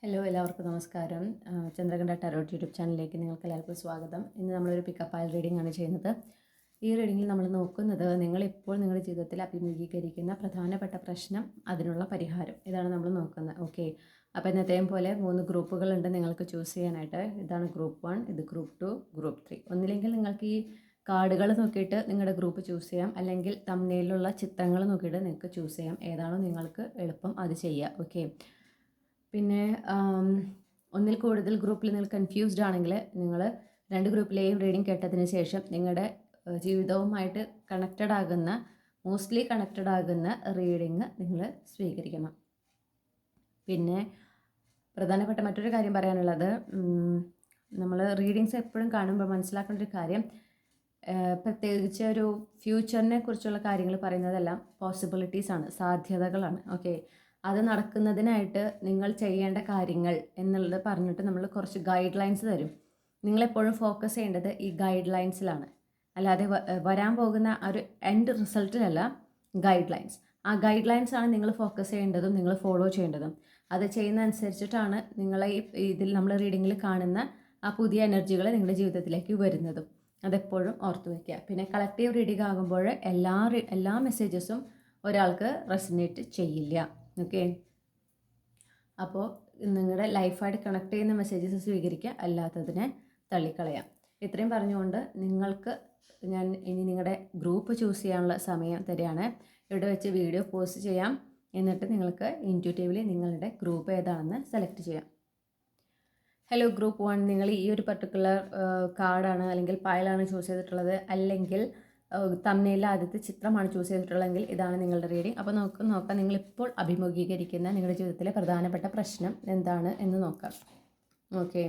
Hello എല്ലാവർക്കും നമസ്കാരം. Chandrakantha tarot YouTube ചാനലിലേക്ക് നിങ്ങൾക്ക് എല്ലാവർക്കും സ്വാഗതം. ഇന്ന് നമ്മളൊരു പിക്കപ്പ് ആയിൽ റീഡിംഗ് ആണ് ചെയ്യുന്നത്. ഈ റീഡിങ്ങിൽ നമ്മൾ നോക്കുന്നത് നിങ്ങളിപ്പോൾ നിങ്ങളുടെ ജീവിതത്തിൽ അഭിമുഖീകരിക്കുന്ന പ്രധാനപ്പെട്ട പ്രശ്നം, അതിനുള്ള പരിഹാരം, ഇതാണ് നമ്മൾ നോക്കുന്നത്. ഓക്കെ, അപ്പോൾ ഇന്നത്തെയും പോലെ 3 ഗ്രൂപ്പുകളുണ്ട് നിങ്ങൾക്ക് ചൂസ് ചെയ്യാനായിട്ട്. ഇതാണ് ഗ്രൂപ്പ് 1, ഇത് ഗ്രൂപ്പ് 2, ഗ്രൂപ്പ് 3. ഒന്നില്ലെങ്കിൽ നിങ്ങൾക്ക് ഈ കാർഡുകൾ നോക്കിയിട്ട് നിങ്ങളുടെ ഗ്രൂപ്പ് ചൂസ് ചെയ്യാം, അല്ലെങ്കിൽ തമ്മിലുള്ള ചിത്രങ്ങൾ നോക്കിയിട്ട് നിങ്ങൾക്ക് ചൂസ് ചെയ്യാം. ഏതാണോ നിങ്ങൾക്ക് എളുപ്പം അത് ചെയ്യുക. ഓക്കെ, പിന്നെ ഒന്നിൽ കൂടുതൽ ഗ്രൂപ്പിൽ നിങ്ങൾ കൺഫ്യൂസ്ഡ് ആണെങ്കിൽ നിങ്ങൾ 2 ഗ്രൂപ്പിലെയും റീഡിംഗ് കേട്ടതിന് ശേഷം നിങ്ങളുടെ ജീവിതവുമായിട്ട് മോസ്റ്റ്ലി കണക്റ്റഡ് ആകുന്ന റീഡിങ് നിങ്ങൾ സ്വീകരിക്കണം. പിന്നെ പ്രധാനപ്പെട്ട മറ്റൊരു കാര്യം പറയാനുള്ളത്, നമ്മൾ റീഡിങ്സ് എപ്പോഴും കാണുമ്പോൾ മനസ്സിലാക്കേണ്ട ഒരു കാര്യം, പ്രത്യേകിച്ച് ഒരു ഫ്യൂച്ചറിനെ കുറിച്ചുള്ള കാര്യങ്ങൾ പറയുന്നതെല്ലാം പോസിബിലിറ്റീസ് ആണ്, സാധ്യതകളാണ്. ഓക്കെ, അത് നടക്കുന്നതിനായിട്ട് നിങ്ങൾ ചെയ്യേണ്ട കാര്യങ്ങൾ എന്നുള്ളത് പറഞ്ഞിട്ട് നമ്മൾ കുറച്ച് ഗൈഡ് ലൈൻസ് തരും. നിങ്ങളെപ്പോഴും ഫോക്കസ് ചെയ്യേണ്ടത് ഈ ഗൈഡ് ലൈൻസിലാണ്, അല്ലാതെ വരാൻ പോകുന്ന ഒരു എൻഡ് റിസൾട്ടിലല്ല. ഗൈഡ് ലൈൻസ്, ആ ഗൈഡ് ലൈൻസ് ആണ് നിങ്ങൾ ഫോക്കസ് ചെയ്യേണ്ടതും നിങ്ങൾ ഫോളോ ചെയ്യേണ്ടതും. അത് ചെയ്യുന്ന അനുസരിച്ചിട്ടാണ് നിങ്ങളെ ഇതിൽ നമ്മൾ റീഡിങ്ങിൽ കാണുന്ന ആ പുതിയ എനർജികൾ നിങ്ങളുടെ ജീവിതത്തിലേക്ക് വരുന്നതും. അതെപ്പോഴും ഓർത്തു വയ്ക്കുക. പിന്നെ കളക്റ്റീവ് റീഡിംഗ് ആകുമ്പോൾ എല്ലാ മെസ്സേജസും ഒരാൾക്ക് റെസനേറ്റ് ചെയ്യില്ല. ഓക്കെ, അപ്പോൾ നിങ്ങളുടെ ലൈഫായിട്ട് കണക്ട് ചെയ്യുന്ന മെസ്സേജസ് സ്വീകരിക്കുക, അല്ലാത്തതിനെ തള്ളിക്കളയാം. ഇത്രയും പറഞ്ഞുകൊണ്ട് നിങ്ങൾക്ക് ഞാൻ ഇനി നിങ്ങളുടെ ഗ്രൂപ്പ് ചൂസ് ചെയ്യാനുള്ള സമയം തരികയാണ്. ഇവിടെ വെച്ച് വീഡിയോ പോസ്റ്റ് ചെയ്യാം, എന്നിട്ട് നിങ്ങൾക്ക് ഇൻറ്റ്യൂട്ടീവ്ലി നിങ്ങളുടെ ഗ്രൂപ്പ് ഏതാണെന്ന് സെലക്ട് ചെയ്യാം. ഹലോ ഗ്രൂപ്പ് 1, നിങ്ങൾ ഈ ഒരു പർട്ടിക്കുലർ കാർഡാണ് അല്ലെങ്കിൽ പൈലാണ് ചൂസ് ചെയ്തിട്ടുള്ളത്, അല്ലെങ്കിൽ തമ്മിലിൽ ആദ്യത്തെ ചിത്രമാണ് ചൂസ് ചെയ്തിട്ടുള്ളതെങ്കിൽ ഇതാണ് നിങ്ങളുടെ റീഡിംഗ്. അപ്പോൾ നോക്കാം നിങ്ങളിപ്പോൾ അഭിമുഖീകരിക്കുന്ന നിങ്ങളുടെ ജീവിതത്തിലെ പ്രധാനപ്പെട്ട പ്രശ്നം എന്താണ് എന്ന് നോക്കാം. ഓക്കെ,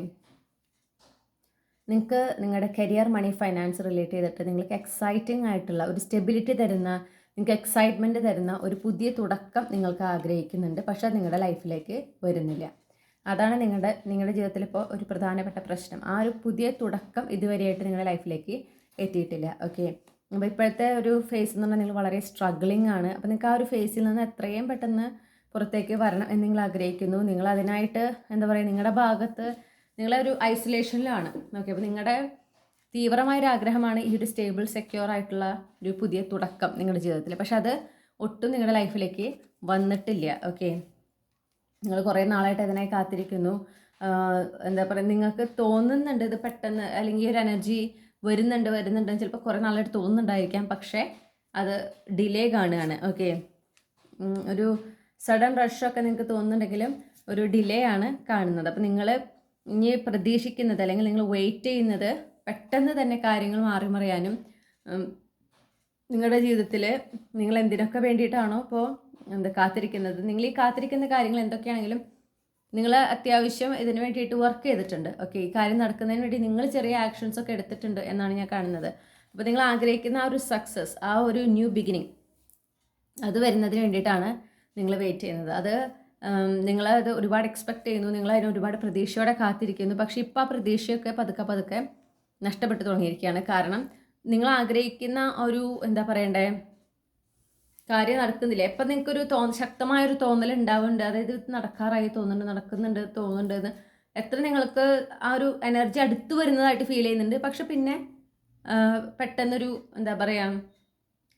നിങ്ങൾക്ക് നിങ്ങളുടെ കരിയർ, മണി, ഫൈനാൻസ് റിലേറ്റ് ചെയ്തിട്ട് നിങ്ങൾക്ക് എക്സൈറ്റിംഗ് ആയിട്ടുള്ള ഒരു സ്റ്റെബിലിറ്റി തരുന്ന, നിങ്ങൾക്ക് എക്സൈറ്റ്മെൻറ്റ് തരുന്ന ഒരു പുതിയ തുടക്കം നിങ്ങൾക്ക് ആഗ്രഹിക്കുന്നുണ്ട്, പക്ഷേ അത് നിങ്ങളുടെ ലൈഫിലേക്ക് വരുന്നില്ല. അതാണ് നിങ്ങളുടെ ജീവിതത്തിൽ ഇപ്പോൾ ഒരു പ്രധാനപ്പെട്ട പ്രശ്നം. ആ ഒരു പുതിയ തുടക്കം ഇതുവരെയായിട്ട് നിങ്ങളുടെ ലൈഫിലേക്ക് എത്തിയിട്ടില്ല. ഓക്കെ, അപ്പോൾ ഇപ്പോഴത്തെ ഒരു ഫേസ് എന്ന് പറഞ്ഞാൽ നിങ്ങൾ വളരെ സ്ട്രഗ്ലിംഗ് ആണ്. അപ്പോൾ നിങ്ങൾക്ക് ആ ഒരു ഫേസിൽ നിന്ന് എത്രയും പെട്ടെന്ന് പുറത്തേക്ക് വരണം എന്ന് നിങ്ങൾ ആഗ്രഹിക്കുന്നു. നിങ്ങൾ അതിനായിട്ട് നിങ്ങളുടെ ഭാഗത്ത് നിങ്ങളൊരു ഐസൊലേഷനിലാണ്. ഓക്കെ, അപ്പോൾ നിങ്ങളുടെ തീവ്രമായൊരു ആഗ്രഹമാണ് ഈ ഒരു സ്റ്റേബിൾ, സെക്യൂർ ആയിട്ടുള്ള ഒരു പുതിയ തുടക്കം നിങ്ങളുടെ ജീവിതത്തിൽ. പക്ഷെ അത് ഒട്ടും നിങ്ങളുടെ ലൈഫിലേക്ക് വന്നിട്ടില്ല. ഓക്കെ, നിങ്ങൾ കുറേ നാളായിട്ട് അതിനായി കാത്തിരിക്കുന്നു. നിങ്ങൾക്ക് തോന്നുന്നുണ്ട് ഇത് പെട്ടെന്ന്, അല്ലെങ്കിൽ ഒരു എനർജി വരുന്നുണ്ട് ചിലപ്പോൾ കുറേ നാളായിട്ട് തോന്നുന്നുണ്ടായിരിക്കാം, പക്ഷേ അത് ഡിലേ കാണുകയാണ്. ഓക്കെ, ഒരു സഡൻ റഷൊക്കെ നിങ്ങൾക്ക് തോന്നുന്നുണ്ടെങ്കിലും ഒരു ഡിലേ ആണ് കാണുന്നത്. അപ്പോൾ നിങ്ങൾ ഇനി പ്രതീക്ഷിക്കുന്നത്, അല്ലെങ്കിൽ നിങ്ങൾ വെയിറ്റ് ചെയ്യുന്നത് പെട്ടെന്ന് തന്നെ കാര്യങ്ങൾ മാറിമറിയാനും, നിങ്ങളുടെ ജീവിതത്തിൽ നിങ്ങൾ എന്തിനൊക്കെ വേണ്ടിയിട്ടാണോ ഇപ്പോൾ കാത്തിരിക്കുന്നത്, നിങ്ങൾ ഈ കാത്തിരിക്കുന്ന കാര്യങ്ങൾ എന്തൊക്കെയാണെങ്കിലും നിങ്ങൾ അത്യാവശ്യം ഇതിന് വേണ്ടിയിട്ട് വർക്ക് ചെയ്തിട്ടുണ്ട്. ഓക്കെ, ഈ കാര്യം നടക്കുന്നതിന് വേണ്ടി നിങ്ങൾ ചെറിയ ആക്ഷൻസ് ഒക്കെ എടുത്തിട്ടുണ്ട് എന്നാണ് ഞാൻ കാണുന്നത്. അപ്പോൾ നിങ്ങൾ ആഗ്രഹിക്കുന്ന ആ ഒരു സക്സസ്, ആ ഒരു ന്യൂ ബിഗിനിങ്, അത് വരുന്നതിന് വേണ്ടിയിട്ടാണ് നിങ്ങൾ വെയിറ്റ് ചെയ്യുന്നത്. അത് നിങ്ങളത് ഒരുപാട് എക്സ്പെക്റ്റ് ചെയ്യുന്നു, നിങ്ങളതിന് ഒരുപാട് പ്രതീക്ഷയോടെ കാത്തിരിക്കുന്നു. പക്ഷേ ഇപ്പോൾ ആ പ്രതീക്ഷയൊക്കെ പതുക്കെ നഷ്ടപ്പെട്ടു തുടങ്ങിയിരിക്കുകയാണ്. കാരണം നിങ്ങൾ ആഗ്രഹിക്കുന്ന ഒരു കാര്യം നടക്കുന്നില്ല. എപ്പം നിങ്ങൾക്കൊരു ശക്തമായൊരു തോന്നൽ ഉണ്ടാവുന്നുണ്ട്, അതായത് ഇത് നടക്കാറായി തോന്നുന്നുണ്ട് എന്ന്, എത്ര നിങ്ങൾക്ക് ആ ഒരു എനർജി അടുത്ത് വരുന്നതായിട്ട് ഫീൽ ചെയ്യുന്നുണ്ട്, പക്ഷെ പിന്നെ പെട്ടെന്നൊരു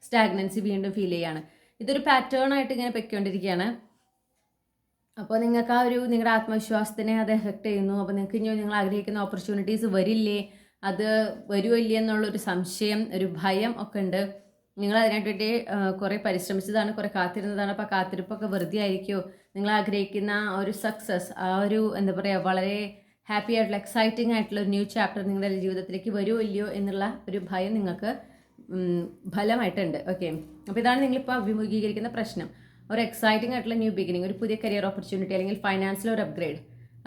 സ്റ്റാഗ്നൻസി വീണ്ടും ഫീൽ ചെയ്യാണ്. ഇതൊരു പാറ്റേൺ ആയിട്ട് ഇങ്ങനെ പൊയ്ക്കൊണ്ടിരിക്കുകയാണ്. അപ്പോൾ നിങ്ങൾക്ക് ആ ഒരു നിങ്ങളുടെ ആത്മവിശ്വാസത്തിനെ അത് എഫക്റ്റ് ചെയ്യുന്നു. അപ്പോൾ നിങ്ങൾക്ക് ഇനി നിങ്ങൾ ആഗ്രഹിക്കുന്ന ഓപ്പർച്യൂണിറ്റീസ് വരില്ലേ, അത് വരുമല്ലേ എന്നുള്ളൊരു സംശയം, ഒരു ഭയം ഒക്കെ ഉണ്ട്. നിങ്ങൾ അതിനായിട്ട് വേണ്ടി കുറേ പരിശ്രമിച്ചതാണ്, കുറേ കാത്തിരുന്നതാണ്. അപ്പോൾ കാത്തിരിപ്പൊക്കെ വെറുതെ ആയിരിക്കുമോ? നിങ്ങൾ ആഗ്രഹിക്കുന്ന ആ ഒരു സക്സസ്, ആ ഒരു വളരെ ഹാപ്പി ആയിട്ടുള്ള, എക്സൈറ്റിംഗ് ആയിട്ടുള്ള ഒരു ന്യൂ ചാപ്റ്റർ നിങ്ങളുടെ ജീവിതത്തിലേക്ക് വരുമോ ഇല്ലയോ എന്നുള്ള ഒരു ഭയം നിങ്ങൾക്ക് ഫലമായിട്ടുണ്ട്. ഓക്കെ, അപ്പോൾ ഇതാണ് നിങ്ങളിപ്പോൾ അഭിമുഖീകരിക്കുന്ന പ്രശ്നം. ഒരു എക്സൈറ്റിംഗ് ആയിട്ടുള്ള ന്യൂ ബിഗിനിങ്, ഒരു പുതിയ കരിയർ ഓപ്പർച്യൂണിറ്റി, അല്ലെങ്കിൽ ഫൈനാൻസിൽ ഒരു അപ്ഗ്രേഡ്,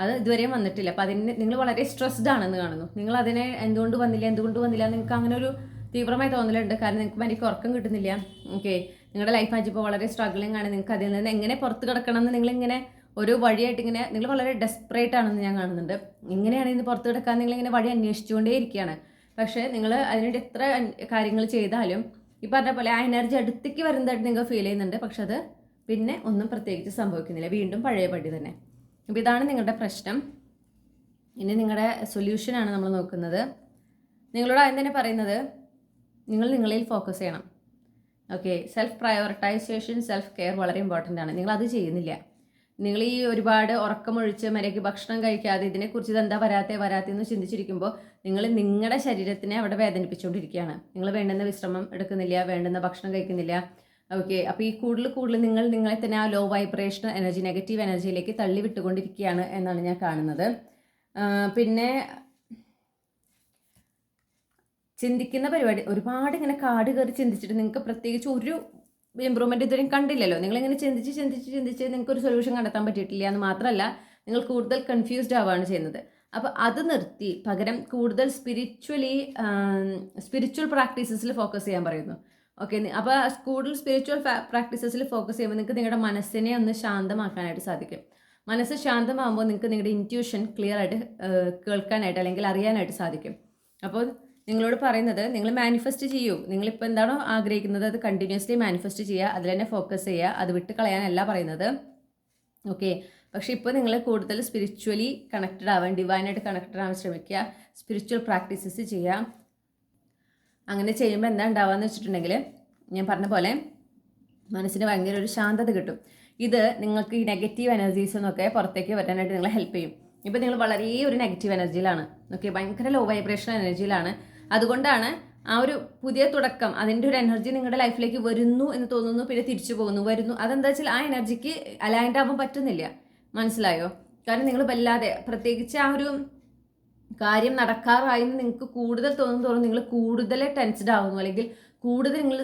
അത് ഇതുവരെയും വന്നിട്ടില്ല. അപ്പോൾ അതിന് നിങ്ങൾ വളരെ സ്ട്രെസ്ഡ് ആണെന്ന് കാണുന്നു. നിങ്ങൾ അതിനെ എന്തുകൊണ്ട് വന്നില്ല നിങ്ങൾക്ക് അങ്ങനെ ഒരു തീവ്രമായി തോന്നലുണ്ട്. കാരണം നിങ്ങൾക്ക് എനിക്ക് ഉറക്കം കിട്ടുന്നില്ല. ഓക്കെ, നിങ്ങളുടെ ലൈഫ് ആയിപ്പോൾ വളരെ സ്ട്രഗ്ലിംഗ് ആണ്. നിങ്ങൾക്ക് അതിൽ നിന്ന് എങ്ങനെ പുറത്ത് കിടക്കണം എന്ന് നിങ്ങളിങ്ങനെ ഒരു വഴിയായിട്ട് നിങ്ങൾ വളരെ ഡെസ്പറേറ്റ് ആണെന്ന് ഞാൻ കാണുന്നുണ്ട്. ഇങ്ങനെയാണ് ഇന്ന് പുറത്ത് കിടക്കാൻ നിങ്ങളിങ്ങനെ വഴി അന്വേഷിച്ചുകൊണ്ടേ ഇരിക്കുകയാണ്. പക്ഷേ നിങ്ങൾ അതിനുവേണ്ടി എത്ര കാര്യങ്ങൾ ചെയ്താലും ഈ പറഞ്ഞ പോലെ ആ എനർജി അടുത്തേക്ക് വരുന്നതായിട്ട് നിങ്ങൾക്ക് ഫീൽ ചെയ്യുന്നുണ്ട്. പക്ഷെ അത് പിന്നെ ഒന്നും പ്രത്യേകിച്ച് സംഭവിക്കുന്നില്ല, വീണ്ടും പഴയ പടി തന്നെ. അപ്പോൾ ഇതാണ് നിങ്ങളുടെ പ്രശ്നം. ഇനി നിങ്ങളുടെ സൊല്യൂഷനാണ് നമ്മൾ നോക്കുന്നത്. നിങ്ങളോട് ആദ്യം തന്നെ പറയുന്നത്, നിങ്ങൾ നിങ്ങളിൽ ഫോക്കസ് ചെയ്യണം. Okay, self prioritisation, self care വളരെ ഇമ്പോർട്ടൻ്റ് ആണ്. നിങ്ങളത് ചെയ്യുന്നില്ല. നിങ്ങൾ ഈ ഒരുപാട് ഉറക്കമൊഴിച്ച് മര്യാദയ്ക്ക് ഭക്ഷണം കഴിക്കാതെ ഇതിനെക്കുറിച്ച് ഇതെന്താ വരാത്തേന്ന് ചിന്തിച്ചിരിക്കുമ്പോൾ നിങ്ങൾ നിങ്ങളുടെ ശരീരത്തിനെ അവിടെ വേദനിപ്പിച്ചുകൊണ്ടിരിക്കുകയാണ്. നിങ്ങൾ വേണ്ടുന്ന വിശ്രമം എടുക്കുന്നില്ല, വേണ്ടുന്ന ഭക്ഷണം കഴിക്കുന്നില്ല. ഓക്കെ, അപ്പോൾ ഈ കൂടുതൽ നിങ്ങളെ തന്നെ ആ ലോ വൈബ്രേഷൻ എനർജി, നെഗറ്റീവ് എനർജിയിലേക്ക് തള്ളി വിട്ടുകൊണ്ടിരിക്കുകയാണ് എന്നാണ് ഞാൻ കാണുന്നത്. പിന്നെ ചിന്തിക്കുന്ന പരിപാടി ഒരുപാട് ഇങ്ങനെ കാട് കയറി ചിന്തിച്ചിട്ട് നിങ്ങൾക്ക് പ്രത്യേകിച്ച് ഒരു ഇമ്പ്രൂവ്മെൻറ്റ് ഇതുവരെയും കണ്ടില്ലല്ലോ. നിങ്ങളിങ്ങനെ ചിന്തിച്ച് നിങ്ങൾക്കൊരു സൊല്യൂഷൻ കണ്ടെത്താൻ പറ്റിയിട്ടില്ല എന്ന് മാത്രമല്ല, നിങ്ങൾ കൂടുതൽ കൺഫ്യൂസ്ഡ് ആവുകയാണ് ചെയ്യുന്നത്. അപ്പോൾ അത് നിർത്തി പകരം കൂടുതൽ സ്പിരിച്വൽ പ്രാക്ടീസസിൽ ഫോക്കസ് ചെയ്യാൻ പറയുന്നു. ഓക്കെ, അപ്പോൾ കൂടുതൽ സ്പിരിച്വൽ പ്രാക്ടീസസിൽ ഫോക്കസ് ചെയ്യുമ്പോൾ നിങ്ങൾക്ക് നിങ്ങളുടെ മനസ്സിനെ ഒന്ന് ശാന്തമാക്കാനായിട്ട് സാധിക്കും. മനസ്സ് ശാന്തമാകുമ്പോൾ നിങ്ങൾക്ക് നിങ്ങളുടെ ഇൻറ്റ്യൂഷൻ ക്ലിയർ ആയിട്ട് കേൾക്കാനായിട്ട് അല്ലെങ്കിൽ അറിയാനായിട്ട് സാധിക്കും. അപ്പോൾ നിങ്ങളോട് പറയുന്നത്, നിങ്ങൾ മാനിഫെസ്റ്റ് ചെയ്യൂ. നിങ്ങളിപ്പോൾ എന്താണോ ആഗ്രഹിക്കുന്നത് അത് കണ്ടിന്യൂസ്ലി മാനിഫെസ്റ്റ് ചെയ്യുക, അതിൽ തന്നെ ഫോക്കസ് ചെയ്യുക, അത് വിട്ട് കളയാനല്ല പറയുന്നത്. ഓക്കെ, പക്ഷേ ഇപ്പോൾ നിങ്ങൾ കൂടുതൽ സ്പിരിച്വലി കണക്റ്റഡ് ആവാൻ, ഡിവൈനായിട്ട് കണക്റ്റഡ് ആവാൻ ശ്രമിക്കുക. സ്പിരിച്വൽ പ്രാക്ടീസസ് ചെയ്യുക. അങ്ങനെ ചെയ്യുമ്പോൾ എന്താ ഉണ്ടാവുകയെന്ന് വെച്ചിട്ടുണ്ടെങ്കിൽ, ഞാൻ പറഞ്ഞ പോലെ മനസ്സിന് ഭയങ്കര ഒരു ശാന്തത കിട്ടും. ഇത് നിങ്ങൾക്ക് ഈ നെഗറ്റീവ് എനർജീസ് എന്നൊക്കെ പുറത്തേക്ക് വരാനായിട്ട് നിങ്ങളെ ഹെൽപ്പ് ചെയ്യും. ഇപ്പോൾ നിങ്ങൾ വളരെ ഒരു നെഗറ്റീവ് എനർജിയിലാണ്. ഓക്കെ, ഭയങ്കര ലോ വൈബ്രേഷൻ എനർജിയിലാണ്. അതുകൊണ്ടാണ് ആ ഒരു പുതിയ തുടക്കം, അതിൻ്റെ ഒരു എനർജി നിങ്ങളുടെ ലൈഫിലേക്ക് വരുന്നു എന്ന് തോന്നുന്നു, പിന്നെ തിരിച്ചു പോകുന്നു, വരുന്നു. അതെന്താ വെച്ചാൽ ആ എനർജിക്ക് അലൈൻഡ് ആവാൻ പറ്റുന്നില്ല. മനസ്സിലായോ? കാരണം നിങ്ങൾ വല്ലാതെ, പ്രത്യേകിച്ച് ആ ഒരു കാര്യം നടക്കാറായി നിങ്ങൾക്ക് കൂടുതൽ തോന്നും നിങ്ങൾ കൂടുതൽ ടെൻസ്ഡ് ആവുന്നു, അല്ലെങ്കിൽ കൂടുതൽ നിങ്ങൾ